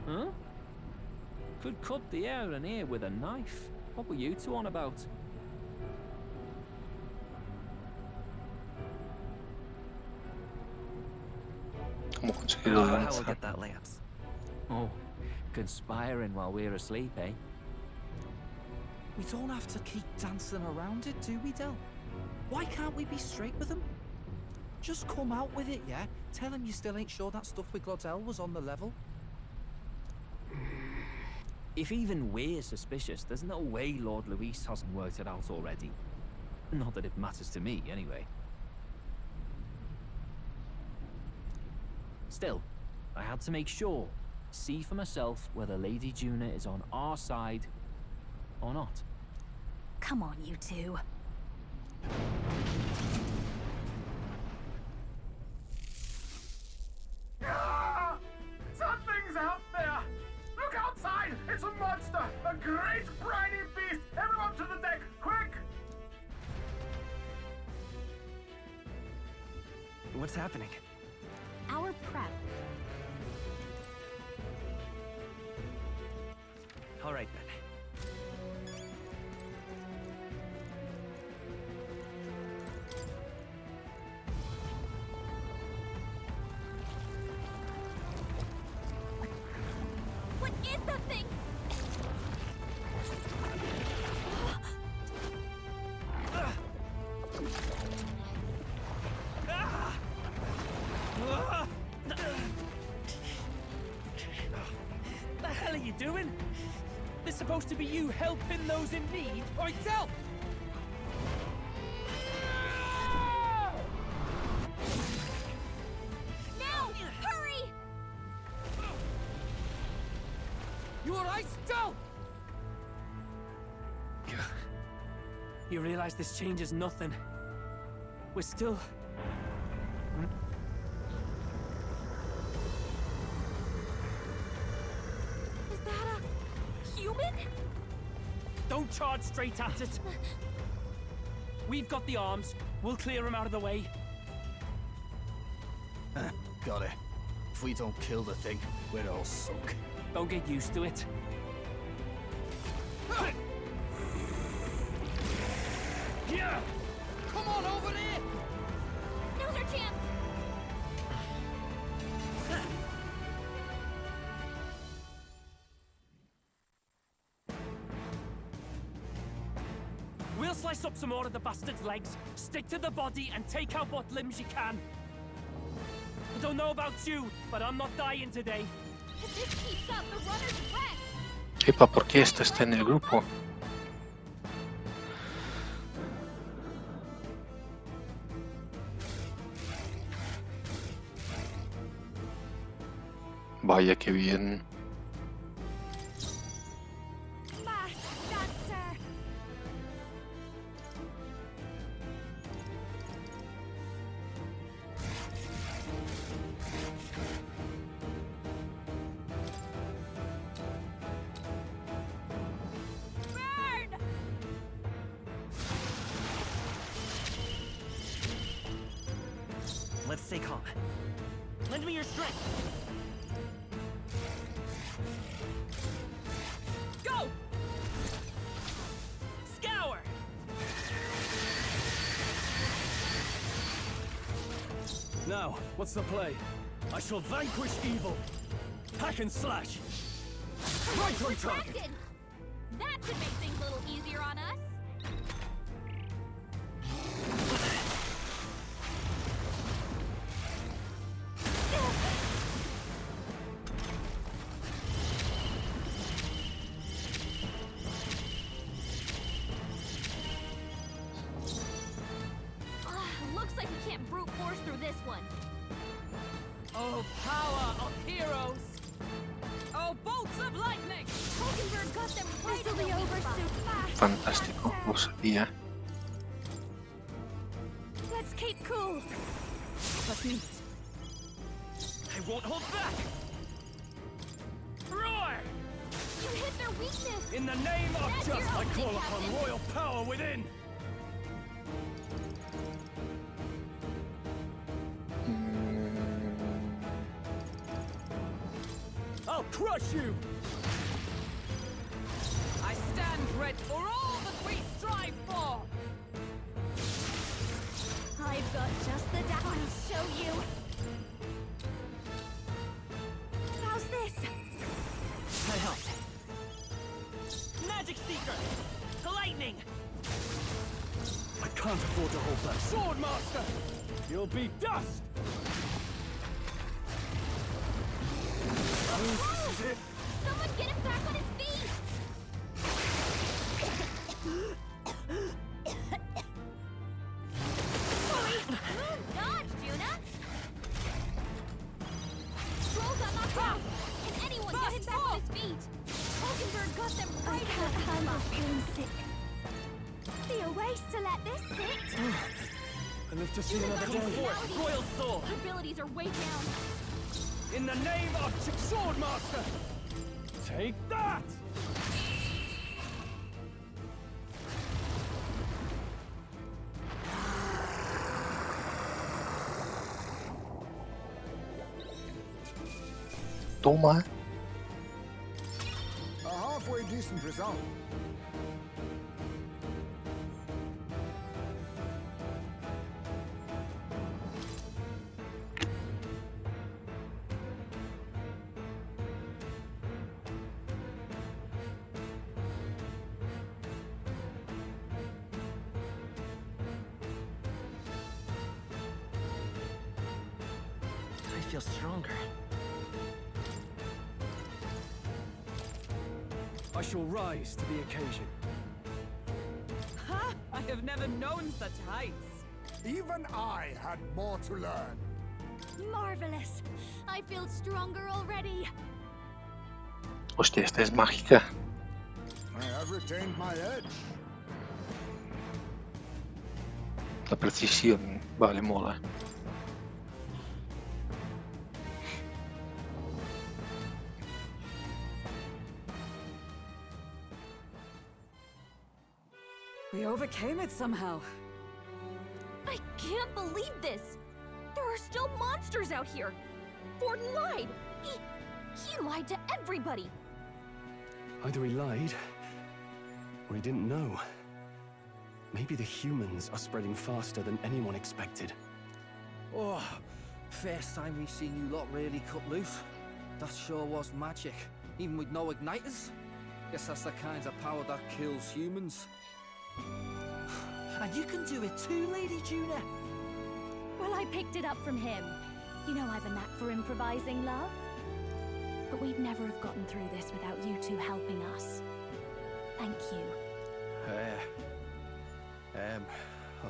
Huh? Could cut the air in here with a knife. What were you two on about?
¿Cómo conseguir la
How
lanza?
will get that lance? Oh, conspiring while we're asleep, eh?
We don't have to keep dancing around it, do we, Del? Why can't we be straight with him? Just come out with it, yeah? Tell him you still ain't sure that stuff with Glodell was on the level.
If even we're suspicious, there's no way Lord Luis hasn't worked it out already. Not that it matters to me, anyway. Still, I had to make sure, see for myself whether Lady Juna is on our side or not.
Come on, you two.
Something's out there! Look outside! It's a monster! A great briny beast! Everyone to the deck, quick!
What's happening?
Our prep.
All right, then.
What is that thing?
The hell are you doing? This is supposed to be you helping those in need. Oi, Del!
Now! Hurry!
You alright, Del? You realize this changes nothing. We're still...
Is that a human?
Don't charge straight at it. We've got the arms. We'll clear him out of the way.
Got it. If we don't kill the thing, we're all sunk.
Don't get used to it.
Here! Come on over there!
Now's our chance!
We'll slice up some more of the bastard's legs, stick to the body, and take out what limbs you can. I don't know about you, but I'm not dying today.
If this keeps up, the runner's wrecked!
Epa, ¿por qué esta está en el grupo? Vaya que bien.
Fast dancer!
Let's stay calm. Lend me your strength. Go! Scour!
Now, what's the play? I shall vanquish evil. Hack and slash. Right on target.
Attracted. That should make things a little easier on us. Looks like we can't brute force through this one.
Oh, power of heroes! Oh, bolts of lightning!
Hulkenberg got them right. This'll be over soon.
Fantástico, lo sabía.
Let's keep cool.
Trust me. I won't hold back! Roar!
You hit their weakness!
In the name of
That's
justice,
your
I
own
call
thing,
upon
Captain.
royal power within! I'll crush you!
I stand ready for all that we strive for!
I've got just the I'll show you. How's this?
I helped. Magic Seeker! To lightning!
I can't afford to hold back. Sword Master! You'll be dust!
Whoa!
This is it!
Someone get him back on his feet! Sorry! Smooth dodge, Juna! Stroll got knocked out! Can anyone get him back on his feet? Hulkenberg got them right out of handle feeling sick. Be a waste to let this sit.
I live to see
Juna
another
got
day.
personality.
Royal sword!
Her abilities are way down.
In the name of Sword Master! Take that!
Toma.
A halfway decent result.
I feel stronger.
I shall rise to the occasion.
Ha! I have never known such heights.
Even I had more to learn.
Marvelous. I feel stronger already.
Hostia, esta es mágica.
I have retained my edge.
La precisión, vale, mola.
We overcame it somehow.
I can't believe this. There are still monsters out here. Forden lied. He lied to everybody.
Either he lied, or he didn't know. Maybe the humans are spreading faster than anyone expected.
Oh, first time we've seen you lot really cut loose. That sure was magic, even with no igniters. Guess that's the kind of power that kills humans.
And you can do it too, Lady Juna.
Well, I picked it up from him. You know I've a knack for improvising, love. But we'd never have gotten through this without you two helping us. Thank you.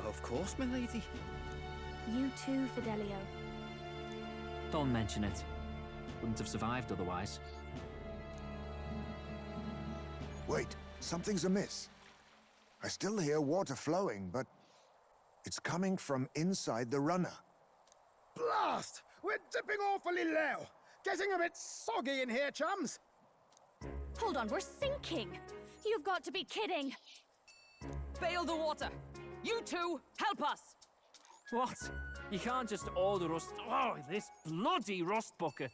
Of course, my lady.
You too, Fidelio.
Don't mention it. Wouldn't have survived otherwise.
Wait, something's amiss. I still hear water flowing, but it's coming from inside the runner.
Blast! We're dipping awfully low. Getting a bit soggy in here, chums.
Hold on, we're sinking. You've got to be kidding.
Bail the water. You two, help us.
What? You can't just order us... Oh, this bloody rust bucket!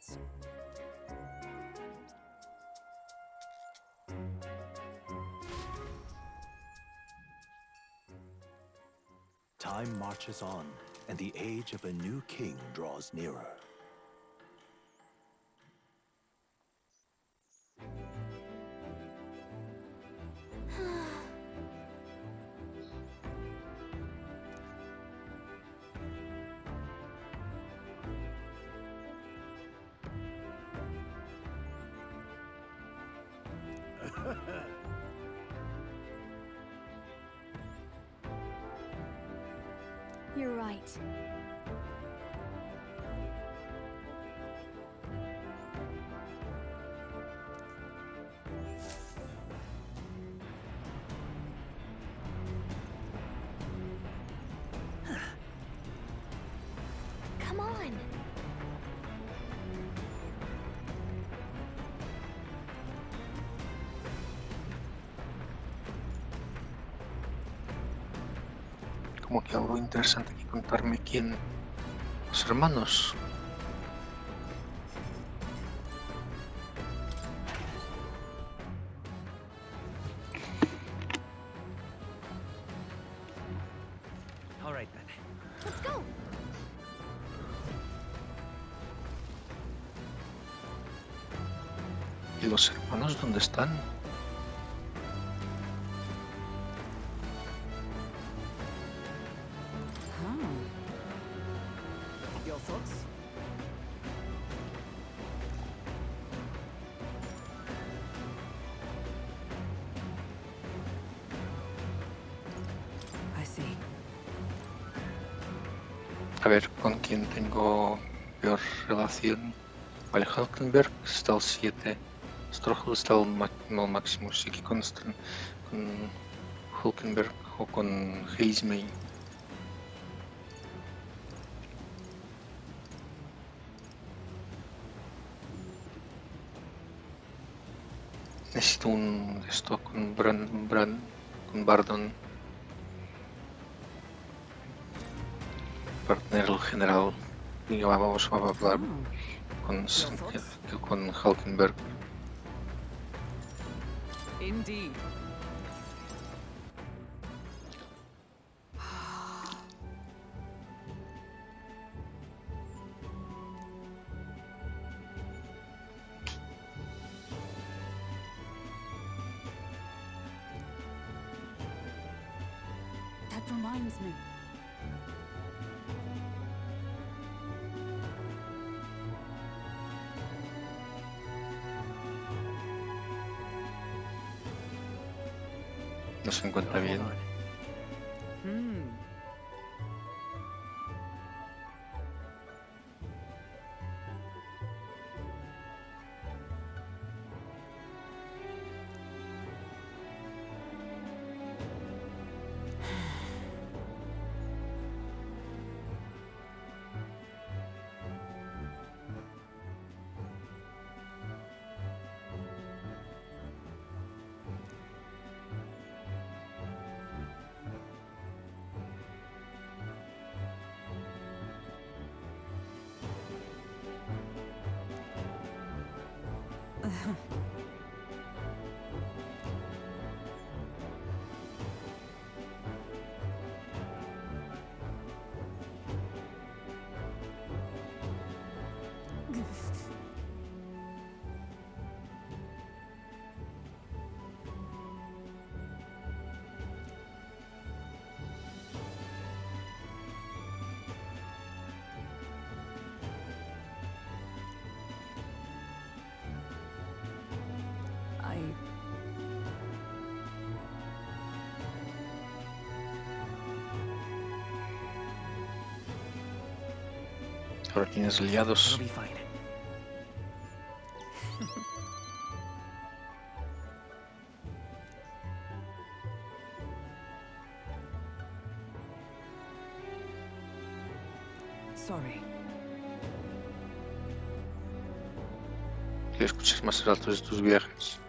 Time marches on, and the age of a new king draws nearer.
You're right. Come on.
Como que algo interesante que contarme quién... Los hermanos.
All right, then.
Let's go.
¿Y los hermanos dónde están?
Your thoughts? I see.
A ver, ¿con quién tengo peor relación? Vale, Hulkenberg está al 7. Strohel está al máximo. Sí que con Hulkenberg o con Heismay. Necesito un de esto con con Bardon para tener el general. Y vamos a hablar con Hulkenberg.
Indeed.
That reminds me.
No se encuentra bien. Ahora tienes aliados.
Sorry.
Que escuches más relatos de tus viajes.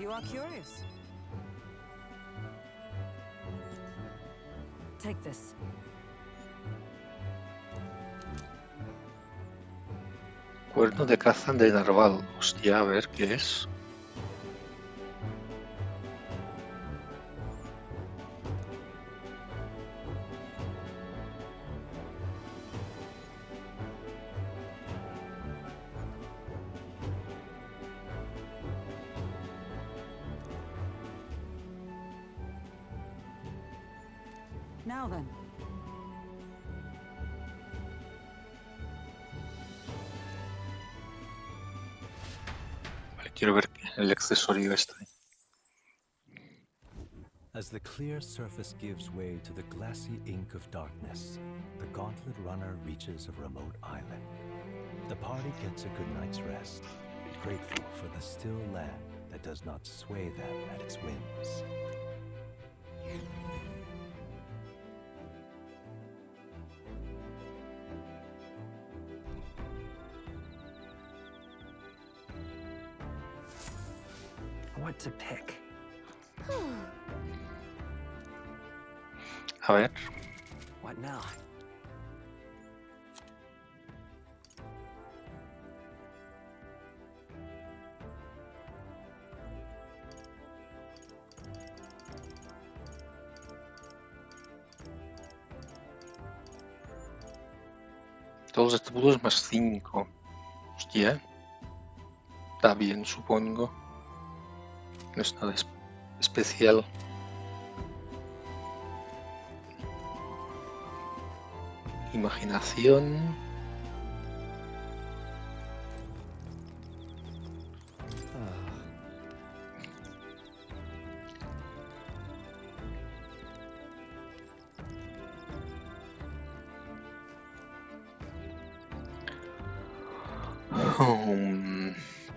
You are curious. take this.
Cuerno de caza de narval. Hostia, a ver qué es.
Now then.
Vale, quiero ver el accesorio este.
As the clear surface gives way to the glassy ink of darkness, the gauntlet runner reaches a remote island. The party gets a good night's rest, grateful for the still land that does not sway them at its whims.
What to pick?
A ver.
What now?
Todos los atributos más 5. Hostia. Está bien, supongo. No es nada especial. Imaginación.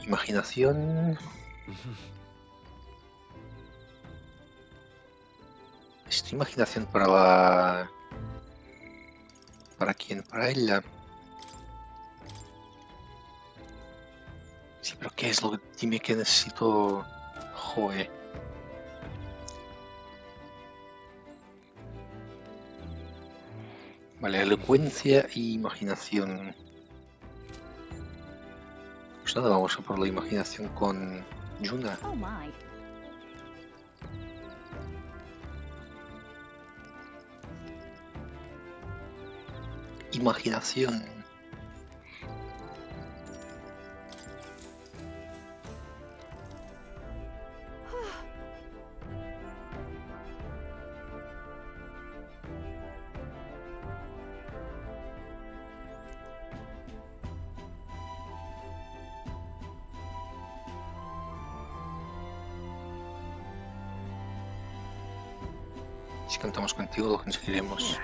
Imaginación. ¿Esta imaginación para la... ¿Para quién? Para ella. Sí, pero ¿qué es lo que... Dime que necesito... Joder. Vale, elocuencia e imaginación. Pues nada, vamos a por la imaginación con Yuna.
Oh my.
Imaginación. Si contamos contigo lo conseguiremos.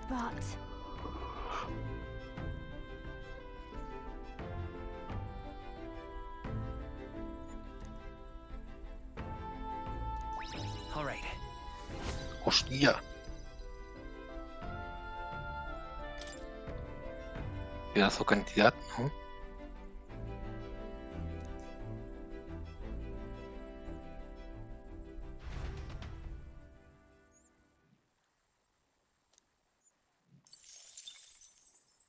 But...
All right.
Hostia. Pedazo cantidad, ¿no?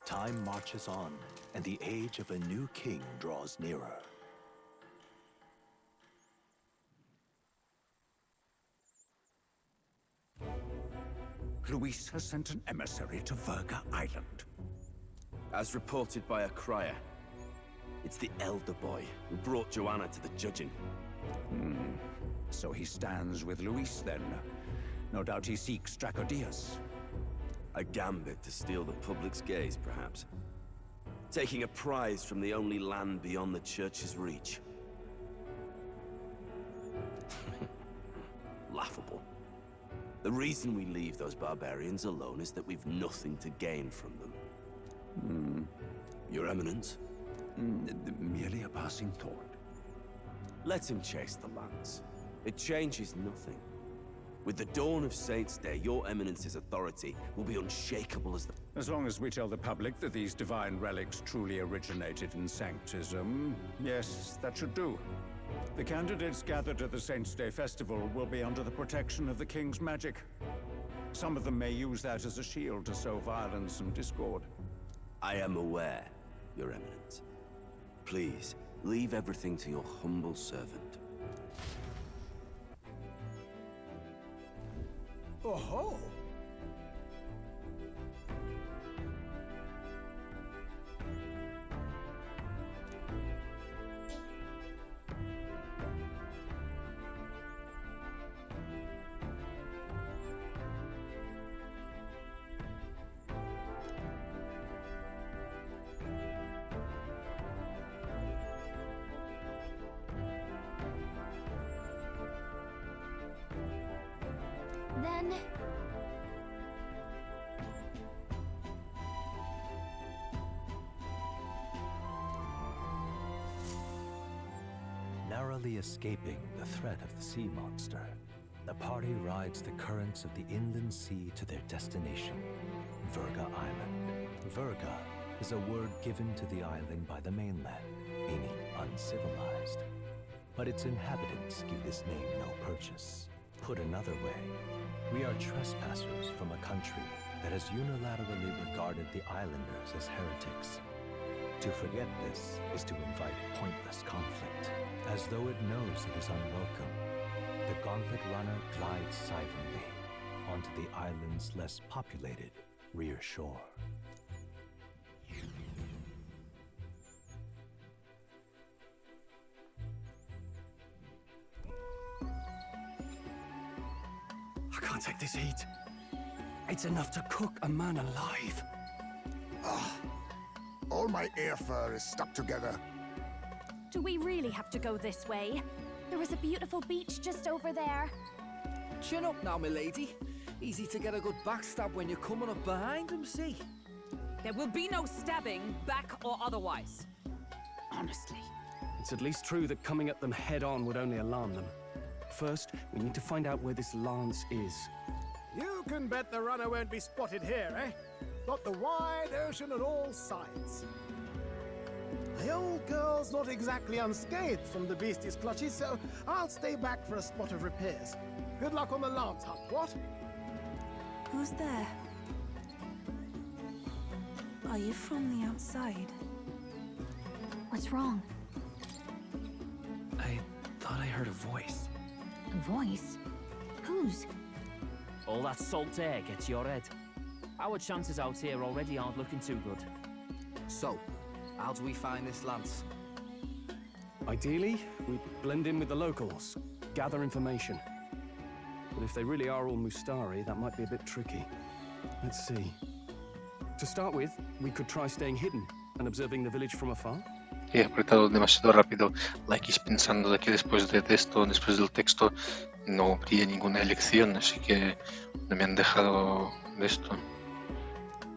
Time marches on, and the age of a new king draws nearer.
Luis has sent an emissary to Verga Island.
As reported by a crier, it's the elder boy who brought Joanna to the judging.
So he stands with Luis then. No doubt he seeks Dracodius.
A gambit to steal the public's gaze, perhaps. Taking a prize from the only land beyond the church's reach. Laughable. The reason we leave those barbarians alone is that we've nothing to gain from them. Your Eminence,
Merely a passing thought.
Let him chase the lands. It changes nothing. With the dawn of Saints' Day, your Eminence's authority will be unshakable as the...
As long as we tell the public that these divine relics truly originated in Sanctism, yes, that should do. The candidates gathered at the Saints' Day Festival will be under the protection of the King's magic. Some of them may use that as a shield to sow violence and discord.
I am aware, Your Eminence. Please, leave everything to your humble servant.
Oh-ho!
Then...
Narrowly escaping the threat of the sea monster, the party rides the currents of the inland sea to their destination, Verga Island. Verga is a word given to the island by the mainland, meaning uncivilized. But its inhabitants give this name no purchase. Put another way, we are trespassers from a country that has unilaterally regarded the islanders as heretics. To forget this is to invite pointless conflict. As though it knows it is unwelcome, the Gauntlet Runner glides silently onto the island's less populated rear shore.
I can't take this heat. It's enough to cook a man alive.
All my air fur is stuck together.
Do we really have to go this way?
There was a beautiful beach just over there.
Chin up now, milady. Easy to get a good backstab when you're coming up behind them, see?
There will be no stabbing, back or otherwise. Honestly.
It's at least true that coming at them head-on would only alarm them. First, we need to find out where this lance is.
You can bet the runner won't be spotted here, eh? Got the wide ocean on all sides. The old girl's not exactly unscathed from the beastie's clutches, so I'll stay back for a spot of repairs. Good luck on the lance hunt, what?
Who's there? Are you from the outside?
What's wrong?
I thought I heard a voice.
A voice? Whose?
All that salt air gets your head. Our chances out here already aren't looking too good.
So, how do we find this lance?
Ideally, we blend in with the locals, gather information. But if they really are all Mustari, that might be a bit tricky. Let's see. To start with, we could try staying hidden and observing the village from afar.
He apretado demasiado rápido la X pensando de que después del texto no habría ninguna elección, así que no me han dejado de esto.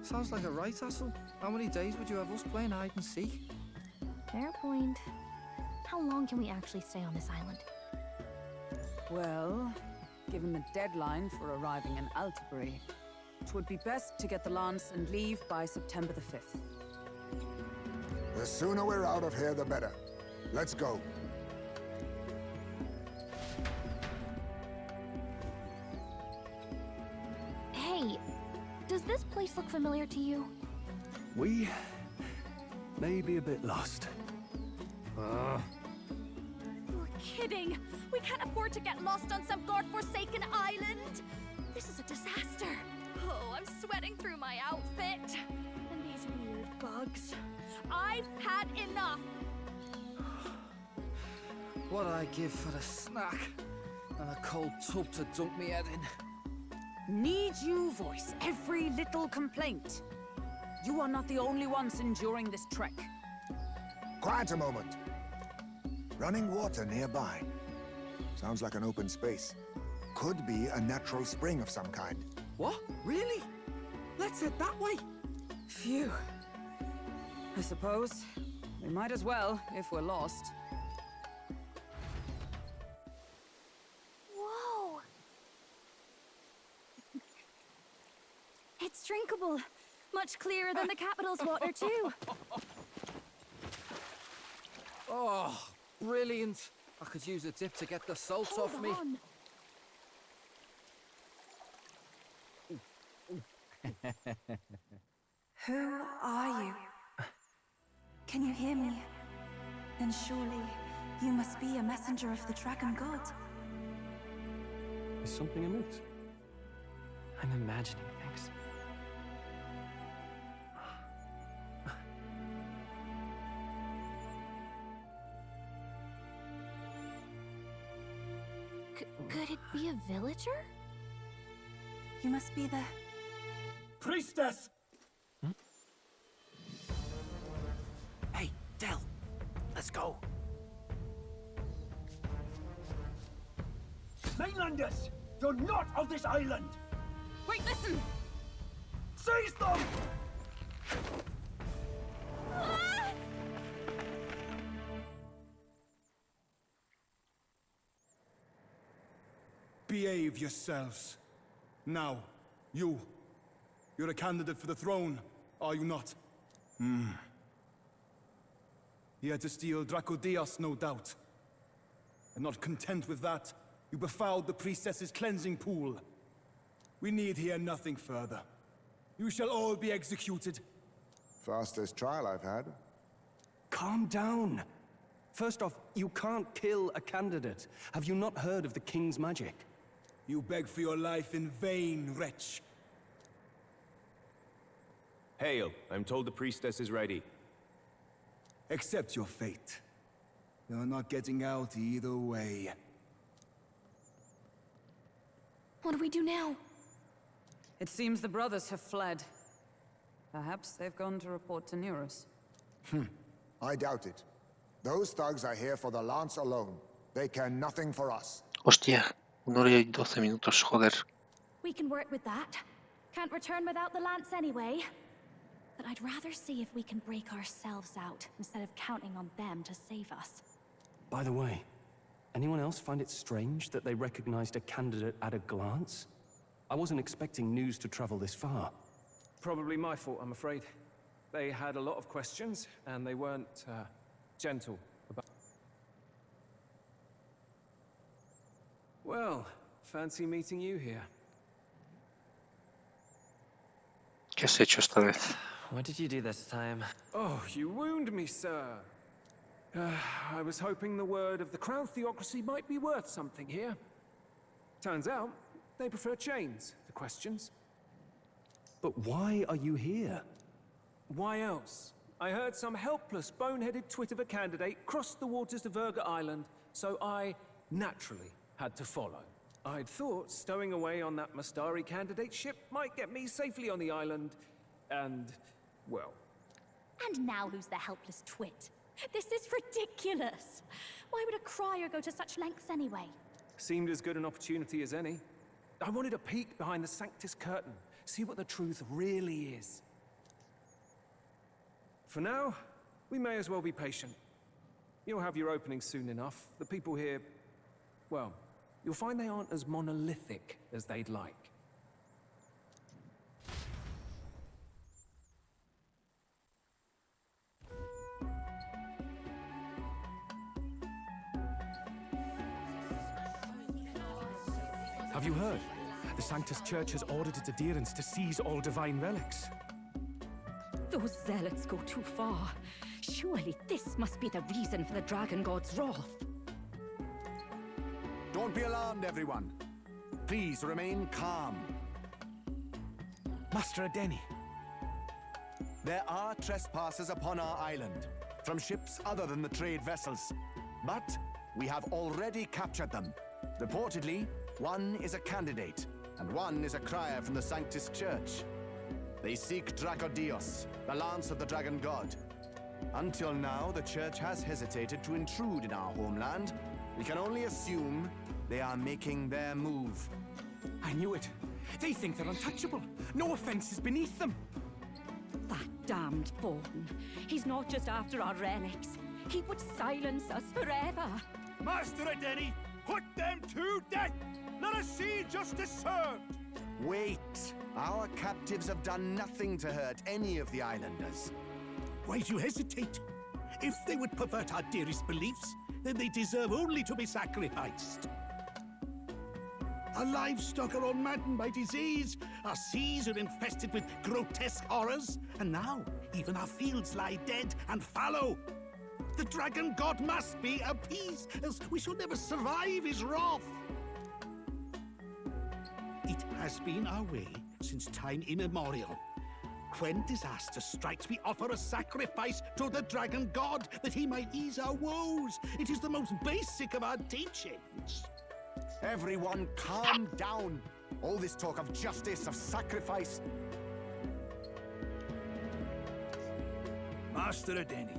Sounds like a right hassle. How many days would you have us playing hide and seek?
Fair point. How long can we actually stay on this island?
Well, given the deadline for arriving in Altabury, it would be best to get the lance and leave by September the 5th.
The sooner we're out of here, the better. Let's go.
Hey, does this place look familiar to you?
We may be a bit lost.
You're kidding! We can't afford to get lost on some godforsaken island! This is a disaster! Oh, I'm sweating through my outfit! And these weird bugs. I've had enough!
What'd I give for a snack? And a cold tub to dunk me head in?
Need you voice every little complaint? You are not the only ones enduring this trek.
Quiet a moment. Running water nearby. Sounds like an open space. Could be a natural spring of some kind.
What? Really? Let's head that way.
Phew. I suppose We might as well, if we're lost.
Whoa! It's drinkable. Much clearer than the capital's water, too.
Oh, brilliant. I could use a dip to get the salt off me.
Who are you? Can you hear me? Then surely you must be a messenger of the Dragon God.
Is something amiss?
I'm imagining things.
Could it be a villager? You must be the...
Priestess!
Hey, Del, let's go.
Mainlanders, you're not of this island!
Wait, listen!
Seize them!
Behave yourselves. Now, you're a candidate for the throne, are you not? Here to steal Dracodios, no doubt. And not content with that, you befouled the priestess's cleansing pool. We need hear nothing further. You shall all be executed.
Fastest trial I've had.
Calm down. First off, you can't kill a candidate. Have you not heard of the king's magic?
You beg for your life in vain, wretch.
Hail, I'm told the priestess is ready.
Accept your fate. You're not getting out either way.
What do we do now?
It seems the brothers have fled. Perhaps they've gone to report to Neros.
I doubt it. Those thugs are here for the lance alone. They care nothing for us.
Hostia, 1 hora y 12 minutos, joder.
We can work with that. Can't return without the lance anyway. But I'd rather see if we can break ourselves out, instead of counting on them to save us.
By the way, anyone else find it strange that they recognized a candidate at a glance? I wasn't expecting news to travel this far.
Probably my fault, I'm afraid. They had a lot of questions, and they weren't, gentle about... Well, fancy meeting you here.
¿Qué has hecho esta vez?
What did you do this time?
Oh, you wound me, sir. I was hoping the word of the Crown Theocracy might be worth something here. Turns out, they prefer chains to questions.
But why are you here?
Why else? I heard some helpless, boneheaded twit of a candidate crossed the waters of Virga Island, so I naturally had to follow. I'd thought stowing away on that Mustari candidate ship might get me safely on the island, and, well...
And now who's the helpless twit? This is ridiculous! Why would a crier go to such lengths anyway?
Seemed as good an opportunity as any. I wanted a peek behind the Sanctus curtain, see what the truth really is. For now, we may as well be patient. You'll have your opening soon enough. The people here, well, you'll find they aren't as monolithic as they'd like.
Have you heard? The Sanctus Church has ordered its adherents to seize all divine relics.
Those zealots go too far. Surely this must be the reason for the Dragon God's wrath.
Don't be alarmed, everyone. Please remain calm.
Master Adeni.
There are trespassers upon our island, from ships other than the trade vessels. But we have already captured them. Reportedly, one is a candidate, and one is a crier from the Sanctus Church. They seek Dracodios, the lance of the Dragon God. Until now, the Church has hesitated to intrude in our homeland. We can only assume they are making their move.
I knew it. They think they're untouchable. No offense is beneath them.
That damned Thornton. He's not just after our relics. He would silence us forever.
Master Adeni, put them to death! Let us see justice served!
Wait! Our captives have done nothing to hurt any of the islanders.
Why do you hesitate? If they would pervert our dearest beliefs, then they deserve only to be sacrificed. Our livestock are all maddened by disease, our seas are infested with grotesque horrors, and now even our fields lie dead and fallow. The dragon god must be appeased, else we shall never survive his wrath. It has been our way since time immemorial. When disaster strikes, we offer a sacrifice to the dragon god that he might ease our woes. It is the most basic of our teachings.
Everyone calm down. All this talk of justice, of sacrifice.
Master Adeni,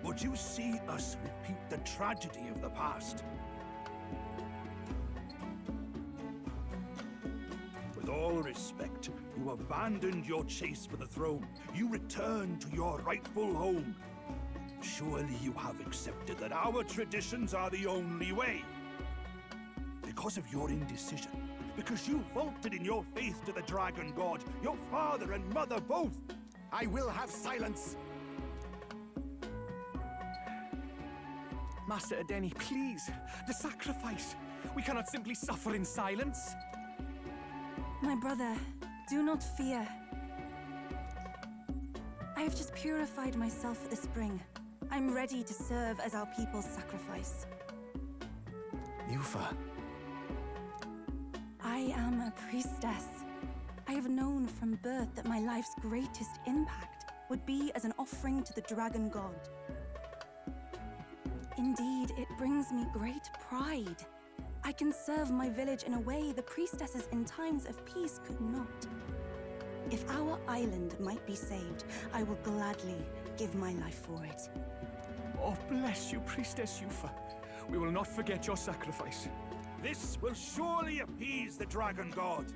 would you see us repeat the tragedy of the past? With all respect, you abandoned your chase for the throne. You returned to your rightful home. Surely you have accepted that our traditions are the only way. Because of your indecision, because you vaulted in your faith to the dragon god, your father and mother both.
I will have silence.
Master Adeni, please, the sacrifice. We cannot simply suffer in silence.
My brother, do not fear. I have just purified myself for the spring. I'm ready to serve as our people's sacrifice.
Yufa.
I am a priestess. I have known from birth that my life's greatest impact would be as an offering to the dragon god. Indeed, it brings me great pride. I can serve my village in a way the priestesses in times of peace could not. If our island might be saved, I will gladly give my life for it.
Oh, bless you, Priestess Yufa. We will not forget your sacrifice.
This will surely appease the dragon god.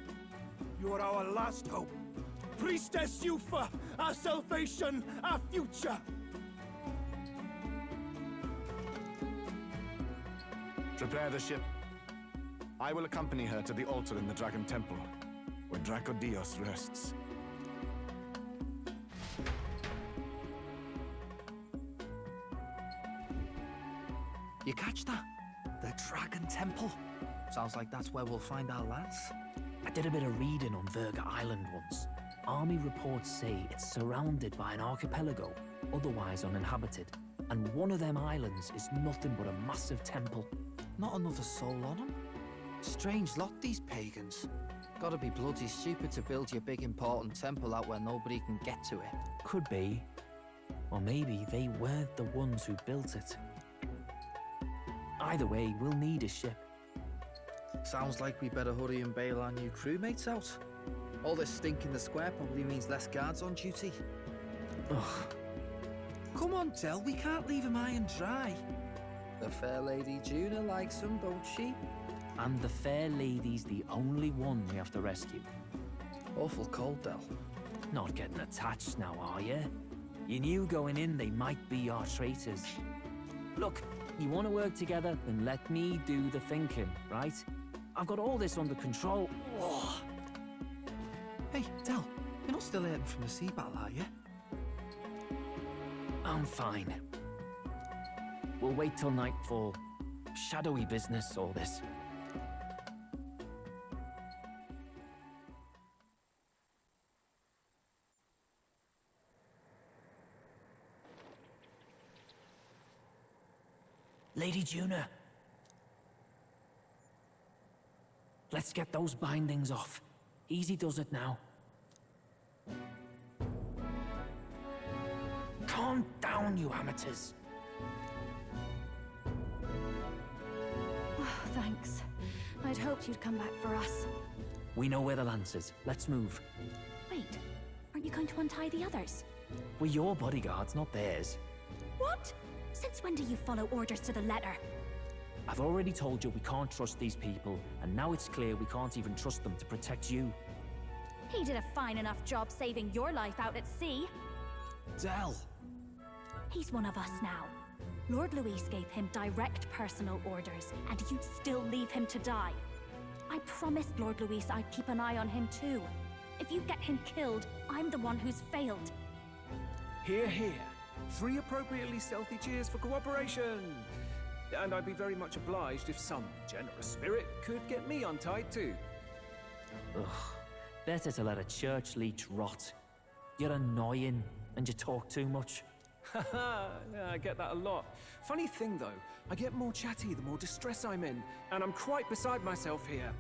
You are our last hope. Priestess Yufa, our salvation, our future.
Prepare the ship. I will accompany her to the altar in the Dragon Temple, where Dracodios rests.
You catch that? The Dragon Temple. Sounds like that's where we'll find our lads.
I did a bit of reading on Verga Island once. Army reports say it's surrounded by an archipelago, otherwise uninhabited. And one of them islands is nothing but a massive temple.
Not another soul on them? Strange lot, these pagans. Gotta be bloody stupid to build your big important temple out where nobody can get to it.
Could be. Or maybe they weren't the ones who built it. Either way, we'll need a ship.
Sounds like we better hurry and bail our new crewmates out. All this stink in the square probably means less guards on duty.
Ugh.
Come on, Del, we can't leave him high and dry. The fair lady Juna likes him, don't she?
And the fair lady's the only one we have to rescue.
Awful cold, Del.
Not getting attached now, are you? You knew going in they might be our traitors. Look, you want to work together, then let me do the thinking, right? I've got all this under control. Oh.
Hey, Del, you're not still hurting from the sea battle, are you?
I'm fine. We'll wait till nightfall. Shadowy business, all this. Lady Juna. Let's get those bindings off. Easy does it now. Calm down, you amateurs.
Oh, thanks. I'd hoped you'd come back for us.
We know where the lance is. Let's move.
Wait, aren't you going to untie the others?
We're your bodyguards, not theirs.
What? Since when do you follow orders to the letter?
I've already told you we can't trust these people, and now it's clear we can't even trust them to protect you.
He did a fine enough job saving your life out at sea.
Del!
He's one of us now. Lord Luis gave him direct personal orders, and you'd still leave him to die. I promised Lord Luis I'd keep an eye on him too. If you get him killed, I'm the one who's failed.
Hear, hear. 3 appropriately stealthy cheers for cooperation. And I'd be very much obliged if some generous spirit could get me untied too.
Ugh. Better to let a church leech rot. You're annoying, and you talk too much.
Haha, yeah, I get that a lot. Funny thing though, I get more chatty the more distress I'm in, and I'm quite beside myself here.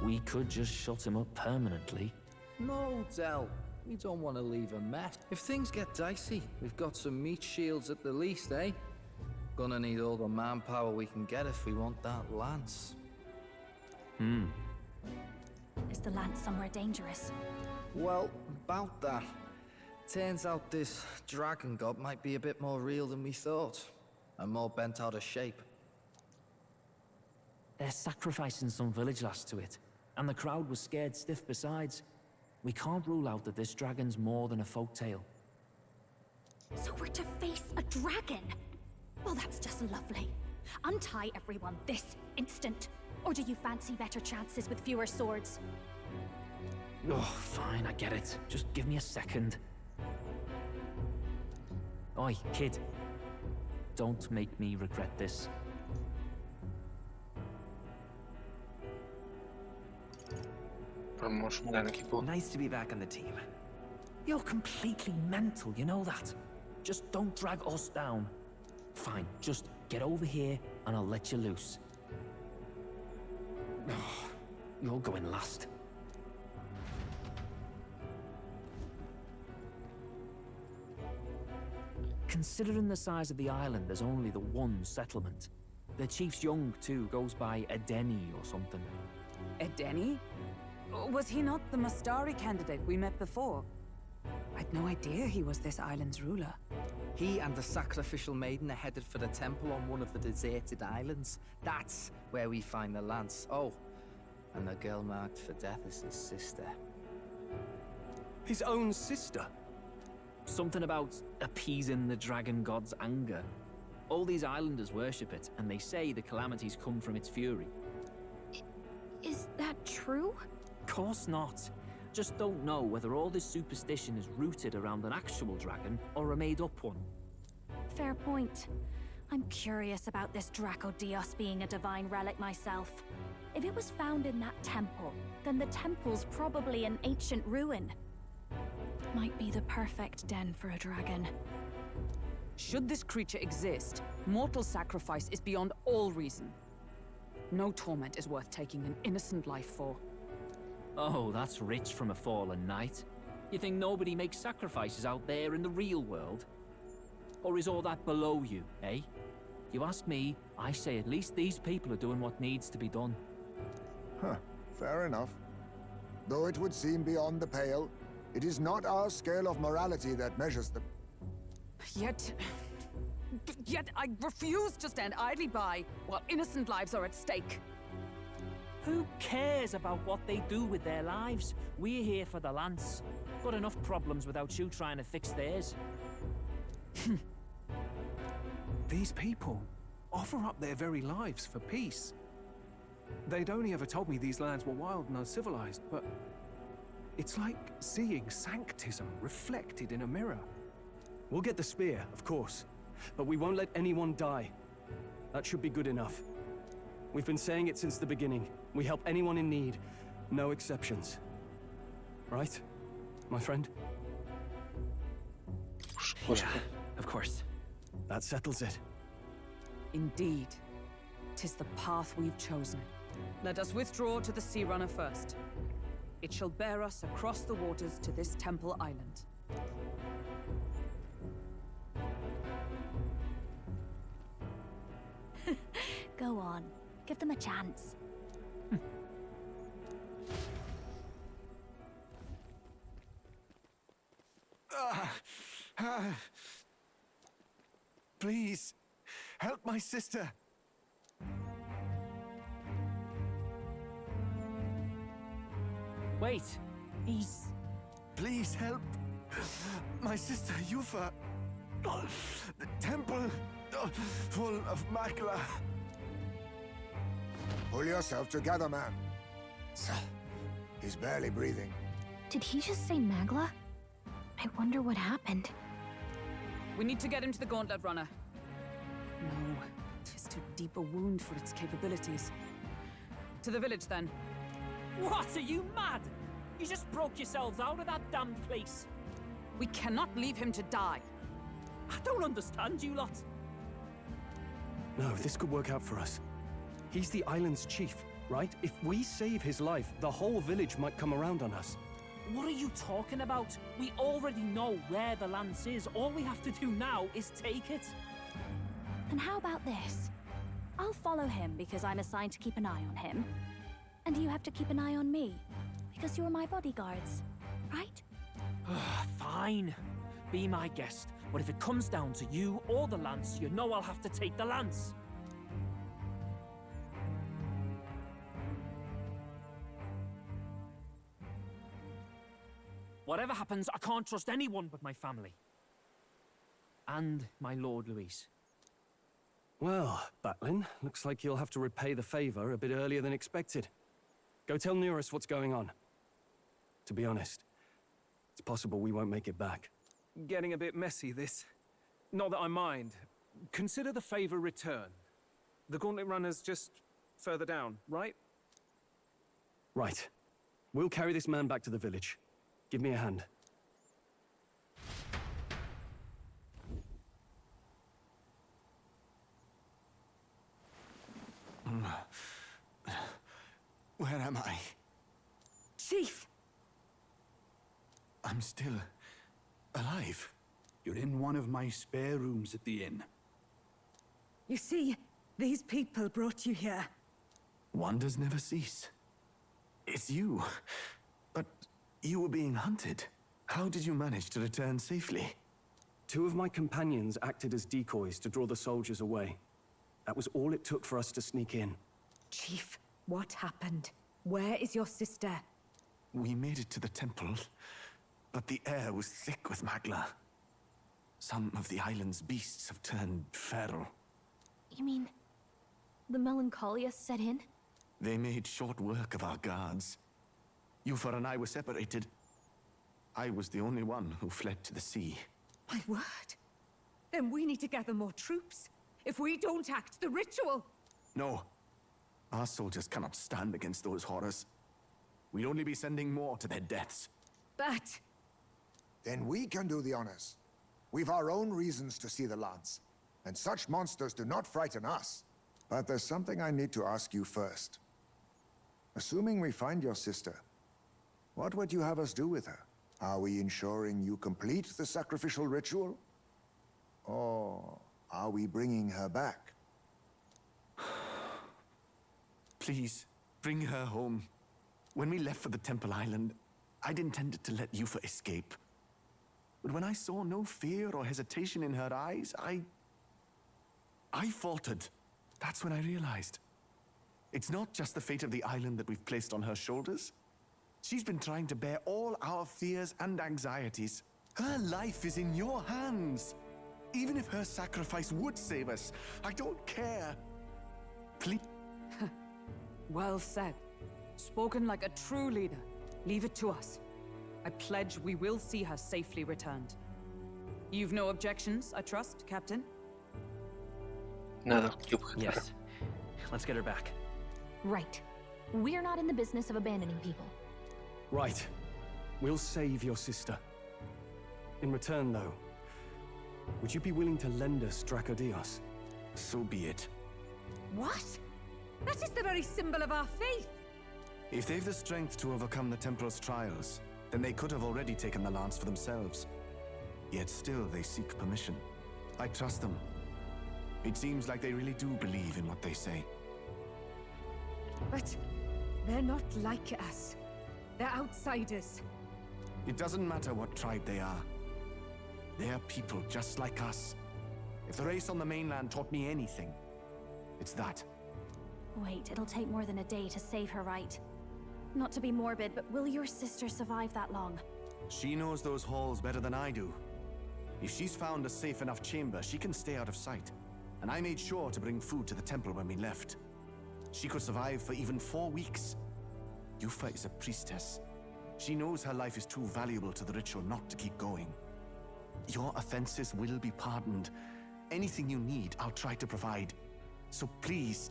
We could just shut him up permanently.
No, Del. We don't want to leave a mess. If things get dicey, we've got some meat shields at the least, eh? Gonna need all the manpower we can get if we want that lance.
Is the lance somewhere dangerous?
Well, about that. Turns out this dragon god might be a bit more real than we thought. And more bent out of shape.
They're sacrificing some village lass to it, and the crowd was scared stiff besides. We can't rule out that this dragon's more than a folktale.
So we're to face a dragon? Well, that's just lovely. Untie everyone this instant. Or do you fancy better chances with fewer swords?
Oh, fine, I get it. Just give me a second. Oi, kid. Don't make me regret this. Nice to be back on the team. You're completely mental, you know that. Just don't drag us down. Fine, just get over here and I'll let you loose. Oh, you're going last. Considering the size of the island, there's only the one settlement. The chief's young, too, goes by Edeni or something.
Edeni? Was he not the Mustari candidate we met before? I'd no idea he was this island's ruler.
He and the sacrificial maiden are headed for the temple on one of the deserted islands. That's where we find the lance. Oh, and the girl marked for death is his sister.
His own sister?
Something about appeasing the dragon god's anger. All these islanders worship it, and they say the calamities come from its fury.
Is that true?
Course not. Just don't know whether all this superstition is rooted around an actual dragon or a made-up one.
Fair point. I'm curious about this Draco Dios being a divine relic myself. If it was found in that temple, then the temple's probably an ancient ruin. Might be the perfect den for a dragon.
Should this creature exist, mortal sacrifice is beyond all reason. No torment is worth taking an innocent life for.
Oh, that's rich from a fallen knight. You think nobody makes sacrifices out there in the real world? Or is all that below you, eh? You ask me, I say at least these people are doing what needs to be done.
Huh, fair enough. Though it would seem beyond the pale, it is not our scale of morality that measures them.
Yet I refuse to stand idly by while innocent lives are at stake.
Who cares about what they do with their lives? We're here for the lance. Got enough problems without you trying to fix theirs.
These people offer up their very lives for peace. They'd only ever told me these lands were wild and uncivilized, but it's like seeing sanctism reflected in a mirror.
We'll get the spear, of course, but we won't let anyone die. That should be good enough. We've been saying it since the beginning. We help anyone in need, no exceptions. Right, my friend?
Yeah, of course.
That settles it.
Indeed. 'Tis the path we've chosen. Let us withdraw to the Sea Runner first. It shall bear us across the waters to this temple island.
Go on. Give them a chance.
Please, help my sister.
Wait,
Please help. My sister Yufa. The temple full of Magla.
Pull yourself together, man. He's barely breathing.
Did he just say Magla? I wonder what happened.
We need to get him to the Gauntlet Runner. No, tis too deep a wound for its capabilities. To the village, then.
What, are you mad? You just broke yourselves out of that damned place.
We cannot leave him to die.
I don't understand you lot.
No, this could work out for us. He's the island's chief, right? If we save his life, the whole village might come around on us.
What are you talking about? We already know where the lance is. All we have to do now is take it.
And how about this? I'll follow him because I'm assigned to keep an eye on him. And you have to keep an eye on me because you're my bodyguards, right?
Fine. Be my guest. But if it comes down to you or the lance, you know I'll have to take the lance. Whatever happens, I can't trust anyone but my family. And my Lord Luis.
Well, Batlin, looks like you'll have to repay the favor a bit earlier than expected. Go tell Neurus what's going on. To be honest, it's possible we won't make it back.
Getting a bit messy, this. Not that I mind. Consider the favor returned. The Gauntlet Runner's just further down, right?
Right. We'll carry this man back to the village. Give me a hand.
Where am I?
Chief!
I'm still alive.
You're in one of my spare rooms at the inn.
You see, these people brought you here.
Wonders never cease. It's you. But you were being hunted. How did you manage to return safely?
2 of my companions acted as decoys to draw the soldiers away. That was all it took for us to sneak in.
Chief, what happened? Where is your sister?
We made it to the temple, but the air was thick with Magla. Some of the island's beasts have turned feral.
You mean the melancholia set in?
They made short work of our guards. Yufa and I were separated. I was the only one who fled to the sea.
My word! Then we need to gather more troops. If we don't act, the ritual...
No. Our soldiers cannot stand against those horrors. We'd only be sending more to their deaths.
But...
Then we can do the honors. We've our own reasons to see the lance. And such monsters do not frighten us. But there's something I need to ask you first. Assuming we find your sister, what would you have us do with her? Are we ensuring you complete the sacrificial ritual? Or are we bringing her back?
Please, bring her home. When we left for the Temple Island, I'd intended to let Yufa escape. But when I saw no fear or hesitation in her eyes, I faltered. That's when I realized. It's not just the fate of the island that we've placed on her shoulders. She's been trying to bear all our fears and anxieties. Her life is in your hands. Even if her sacrifice would save us, I don't care. Please.
Well said. Spoken like a true leader. Leave it to us. I pledge we will see her safely returned. You've no objections, I trust, Captain?
Nada,
yes. Let's get her back.
Right. We're not in the business of abandoning people.
Right. We'll save your sister. In return, though, would you be willing to lend us Dracodios?
So be it.
What? That is the very symbol of our faith!
If they've the strength to overcome the Templars' trials, then they could have already taken the lance for themselves. Yet still they seek permission. I trust them. It seems like they really do believe in what they say.
But they're not like us. They're outsiders.
It doesn't matter what tribe they are. They're people just like us. If the race on the mainland taught me anything, it's that.
Wait, it'll take more than a day to save her, right? Not to be morbid, but will your sister survive that long?
She knows those halls better than I do. If she's found a safe enough chamber, she can stay out of sight. And I made sure to bring food to the temple when we left. She could survive for even 4 weeks. Yufa is a priestess. She knows her life is too valuable to the ritual not to keep going. Your offenses will be pardoned. Anything you need, I'll try to provide. So please...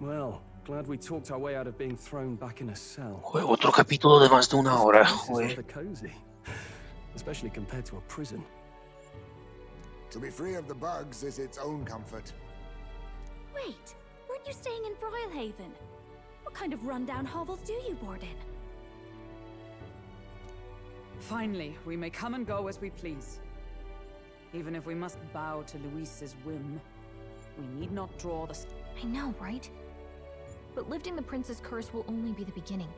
Well, glad we talked our way out of being thrown back in a cell.
Otro capítulo de más de una hora,
This place is rather cozy, especially compared to a prison.
To be free of the bugs is its own comfort.
Wait, weren't you staying in Broilhaven? What kind of rundown hovels do you board in?
Finally, we may come and go as we please. Even if we must bow to Luis's whim, we need not draw the...
I know, right? But lifting the prince's curse will only be the beginning.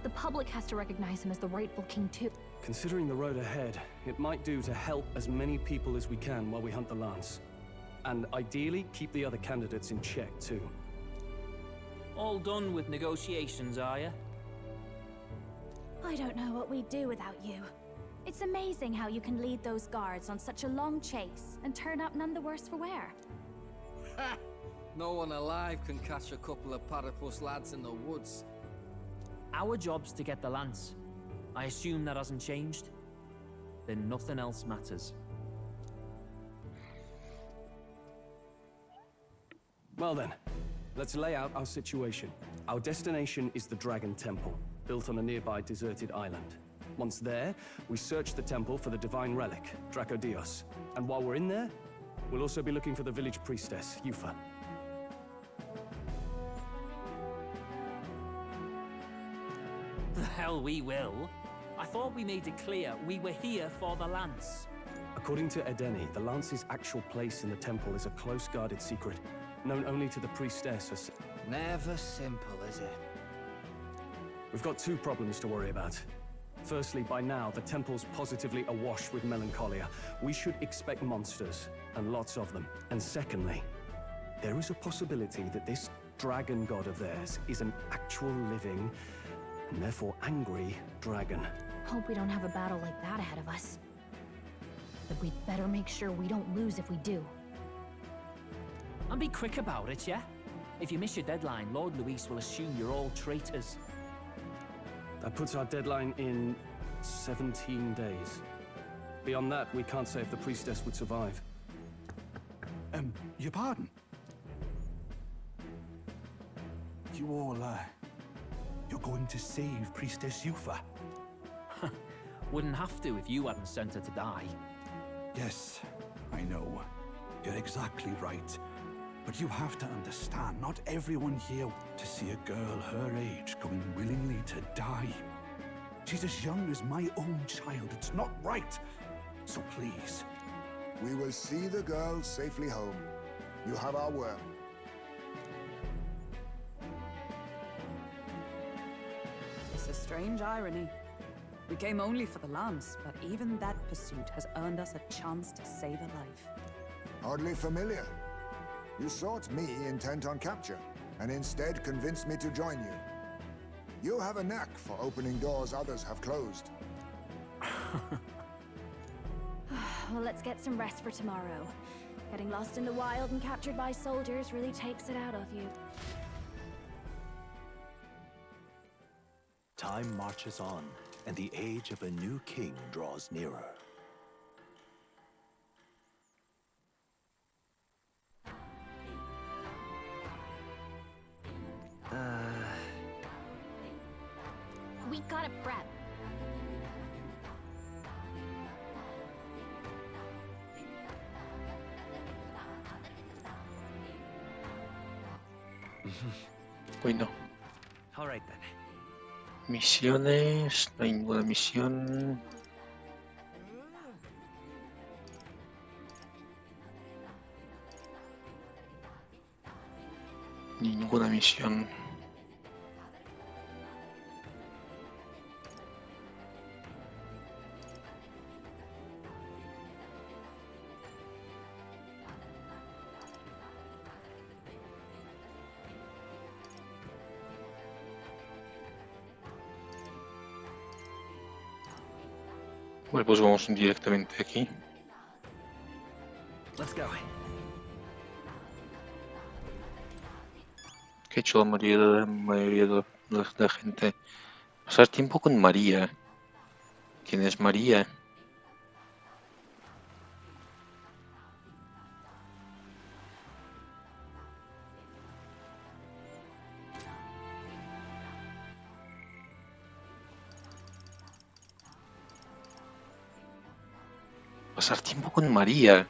The public has to recognize him as the rightful king too.
Considering the road ahead, it might do to help as many people as we can while we hunt the Lance. And ideally, keep the other candidates in check too.
All done with negotiations, are you?
I don't know what we'd do without you. It's amazing how you can lead those guards on such a long chase and turn up none the worse for wear.
No one alive can catch a couple of platypus lads in the woods.
Our job's to get the Lance. I assume that hasn't changed? Then nothing else matters.
Well then, let's lay out our situation. Our destination is the Dragon Temple, built on a nearby deserted island. Once there, we search the temple for the divine relic, Dracodios. And while we're in there, we'll also be looking for the village priestess, Yufa.
The hell we will. I thought we made it clear we were here for the Lance.
According to Edeni, the Lance's actual place in the temple is a close-guarded secret, known only to the priestess as...
Never simple, is it?
We've got 2 problems to worry about. Firstly, by now, the temple's positively awash with melancholia. We should expect monsters, and lots of them. And secondly, there is a possibility that this dragon god of theirs is an actual living, and therefore angry, dragon.
Hope we don't have a battle like that ahead of us. But we'd better make sure we don't lose if we do.
And be quick about it, yeah? If you miss your deadline, Lord Luis will assume you're all traitors.
That puts our deadline in 17 days. Beyond that, we can't say if the priestess would survive.
Your pardon? You all, you're going to save Priestess Yufa?
Wouldn't have to if you hadn't sent her to die.
Yes, I know. You're exactly right. But you have to understand, not everyone here to see a girl her age going willingly to die. She's as young as my own child. It's not right. So please.
We will see the girl safely home. You have our word.
It's a strange irony. We came only for the Lance, but even that pursuit has earned us a chance to save a life.
Oddly familiar. You sought me intent on capture, and instead convinced me to join you. You have a knack for opening doors others have closed.
Well, let's get some rest for tomorrow. Getting lost in the wild and captured by soldiers really takes it out of you.
Time marches on, and the age of a new king draws nearer.
We gotta prep.
Uy, no.
All right then.
Misiones, no hay ninguna misión. Ninguna misión. Vale, pues vamos directamente aquí.
Let's go.
Que ha hecho la mayoría de la gente. Pasar tiempo con María. ¿Quién es María? Pasar tiempo con María.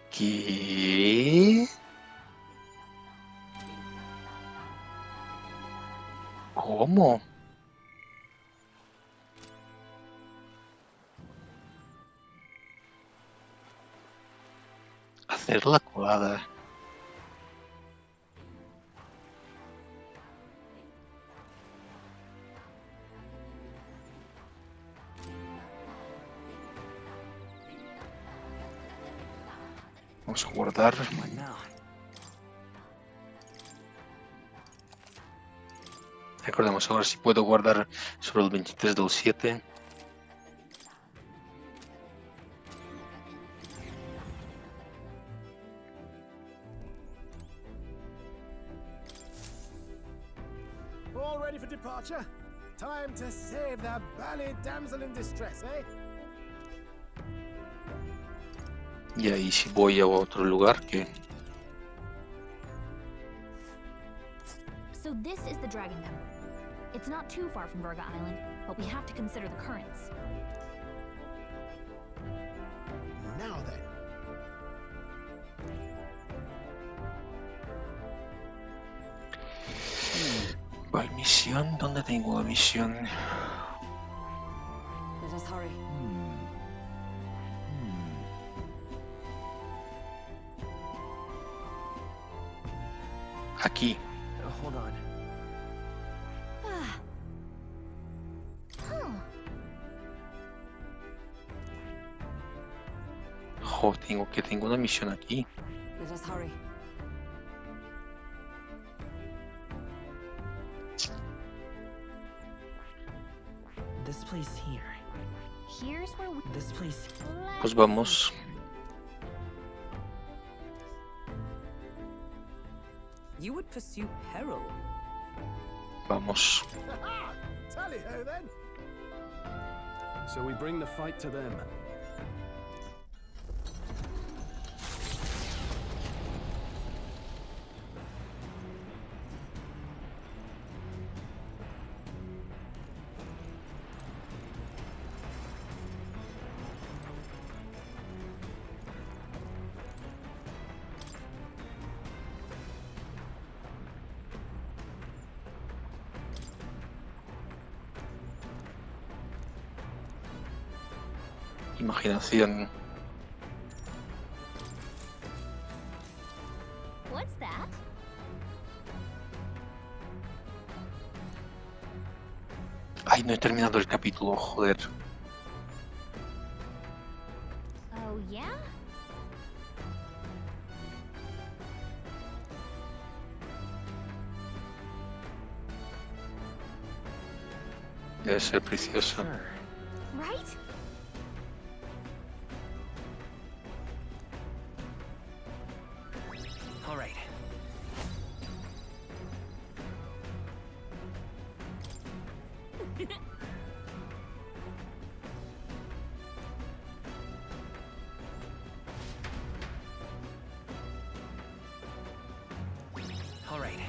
¿Qué? ¿Cómo? Hacer la colada. Vamos a guardar. Recordemos ahora si puedo guardar sobre el 23 del 7.
All ready for departure? Time to save the bally damsel in distress, eh?
Y ahí si voy a otro lugar que...
So this is the Dragon Temple. It's not too far from Virga Island, but we have to consider the currents.
Now then.
Vale, misión. ¿Dónde tengo la misión?
Let us hurry.
Aquí.
Hold on.
Jo, tengo una misión aquí.
Let us hurry.
This place here.
Here's where we...
This place.
Pues vamos.
You would pursue peril.
Vamos.
Tally-ho then.
So we bring the fight to them.
Imaginación.
What's that?
Ay, no he terminado el capítulo, joder.
Oh, yeah?
Debe ser precioso.
Right?
All right. All right.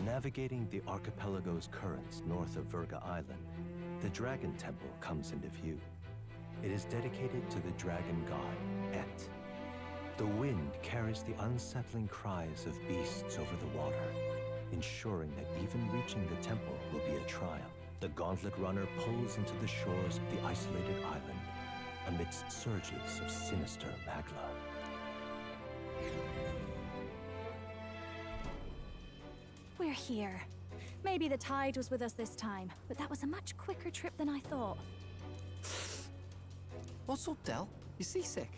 Navigating the archipelago's currents north of Virga Island, the Dragon Temple comes into view. It is dedicated to the dragon god, Et. The wind carries the unsettling cries of beasts over the water, ensuring that even reaching the temple will be a trial. The gauntlet runner pulls into the shores of the isolated island amidst surges of sinister magla.
We're here. Maybe the tide was with us this time, but that was a much quicker trip than I thought.
What's up, Del? You seasick?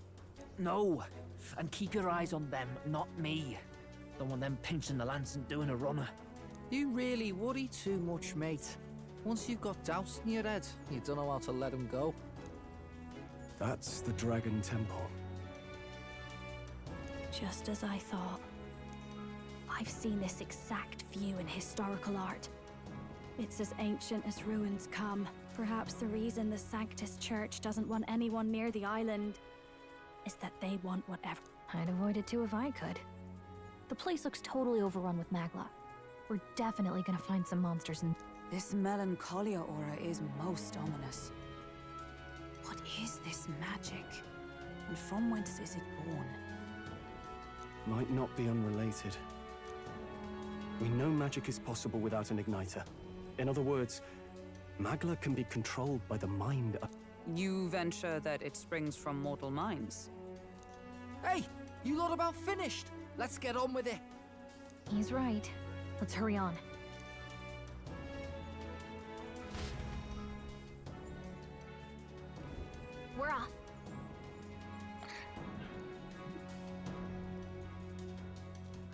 No. And keep your eyes on them, not me. Don't want them pinching the lance and doing a runner.
You really worry too much, mate. Once you've got doubts in your head, you don't know how to let them go.
That's the Dragon Temple.
Just as I thought. I've seen this exact view in historical art. It's as ancient as ruins come. Perhaps the reason the Sanctus Church doesn't want anyone near the island is that they want whatever.
I'd avoid it too if I could. The place looks totally overrun with Magla. We're definitely gonna find some monsters in...
This melancholia aura is most ominous. What is this magic? And from whence is it born?
Might not be unrelated. We know magic is possible without an igniter. In other words, Magla can be controlled by the mind of...
You venture that it springs from mortal minds?
Hey, you lot about finished. Let's get on with it.
He's right. Let's hurry on. We're off.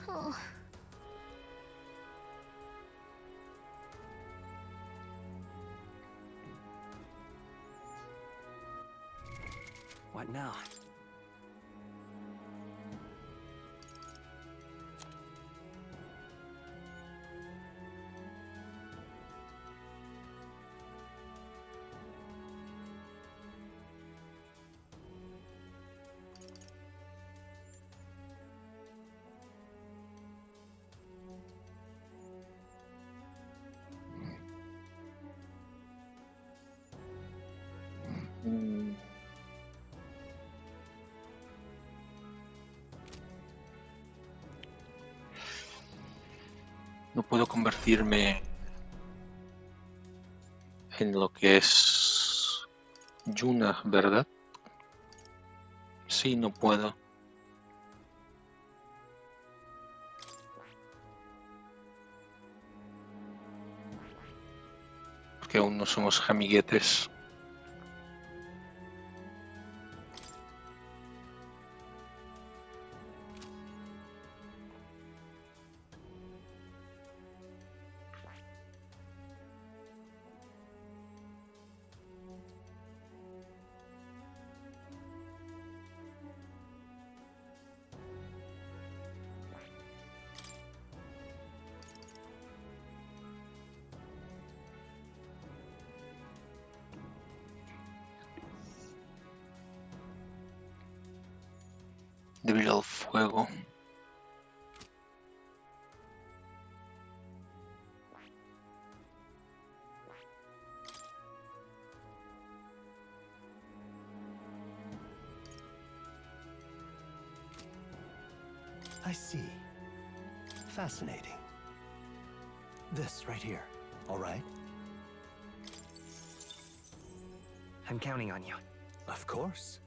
Oh.
What now?
No puedo convertirme en lo que es Yuna, ¿verdad? Sí, no puedo. Porque aún no somos amiguetes. Debido al fuego.
I see. Fascinating. This right here, all right?
I'm counting on you.
Of course.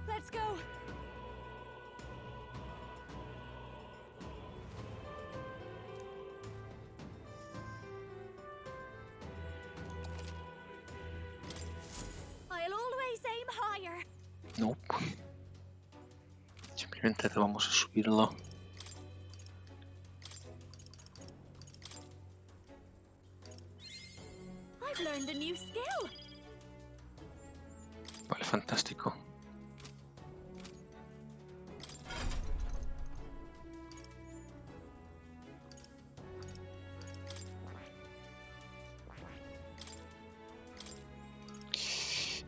Let's go! I'll always aim higher.
Nope. Simplemente vamos a subirlo.
I've learned a new skill.
Vale, fantástico.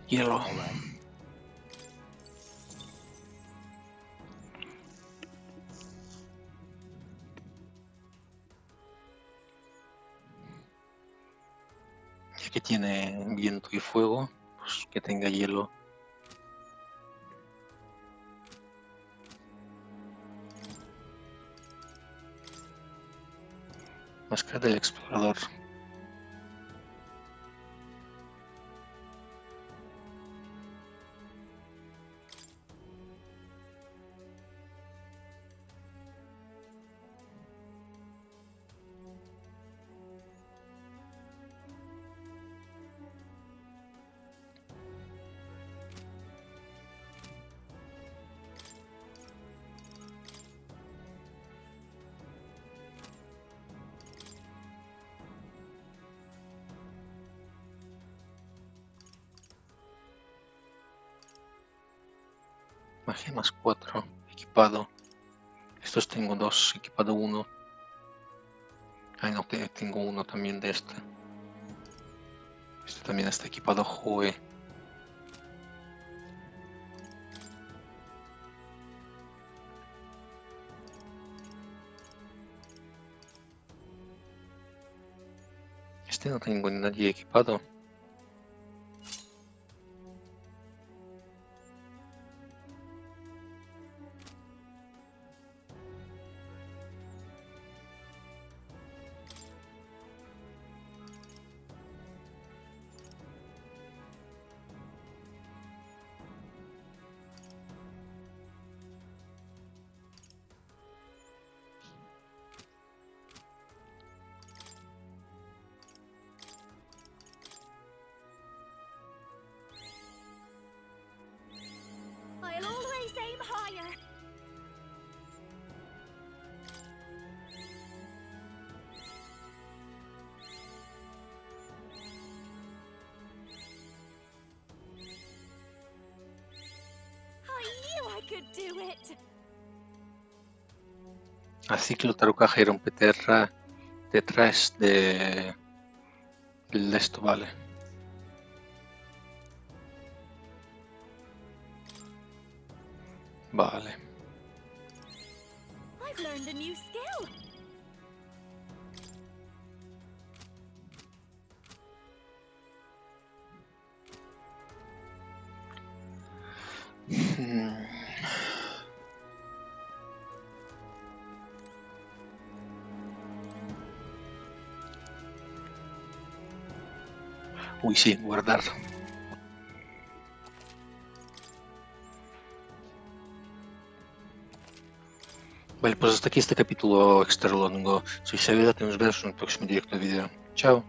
Hielo. Ya que tiene viento y fuego, pues que tenga hielo. Máscara del explorador. Magia más 4. Equipado. Estos tengo 2, equipado 1. Ah, no, tengo uno también de este. Este también está equipado, joe. Este no tengo nadie equipado.
I'll always aim higher. I knew I could do it.
Al ciclo tarucaje y rompeterra detrás de esto, vale. Vale.
I've learned a new skill.
Uy, sí, guardar. Vale, pues hasta aquí este capítulo extra longo. Soy Xavier, nos vemos en el próximo directo de vídeo. Chao.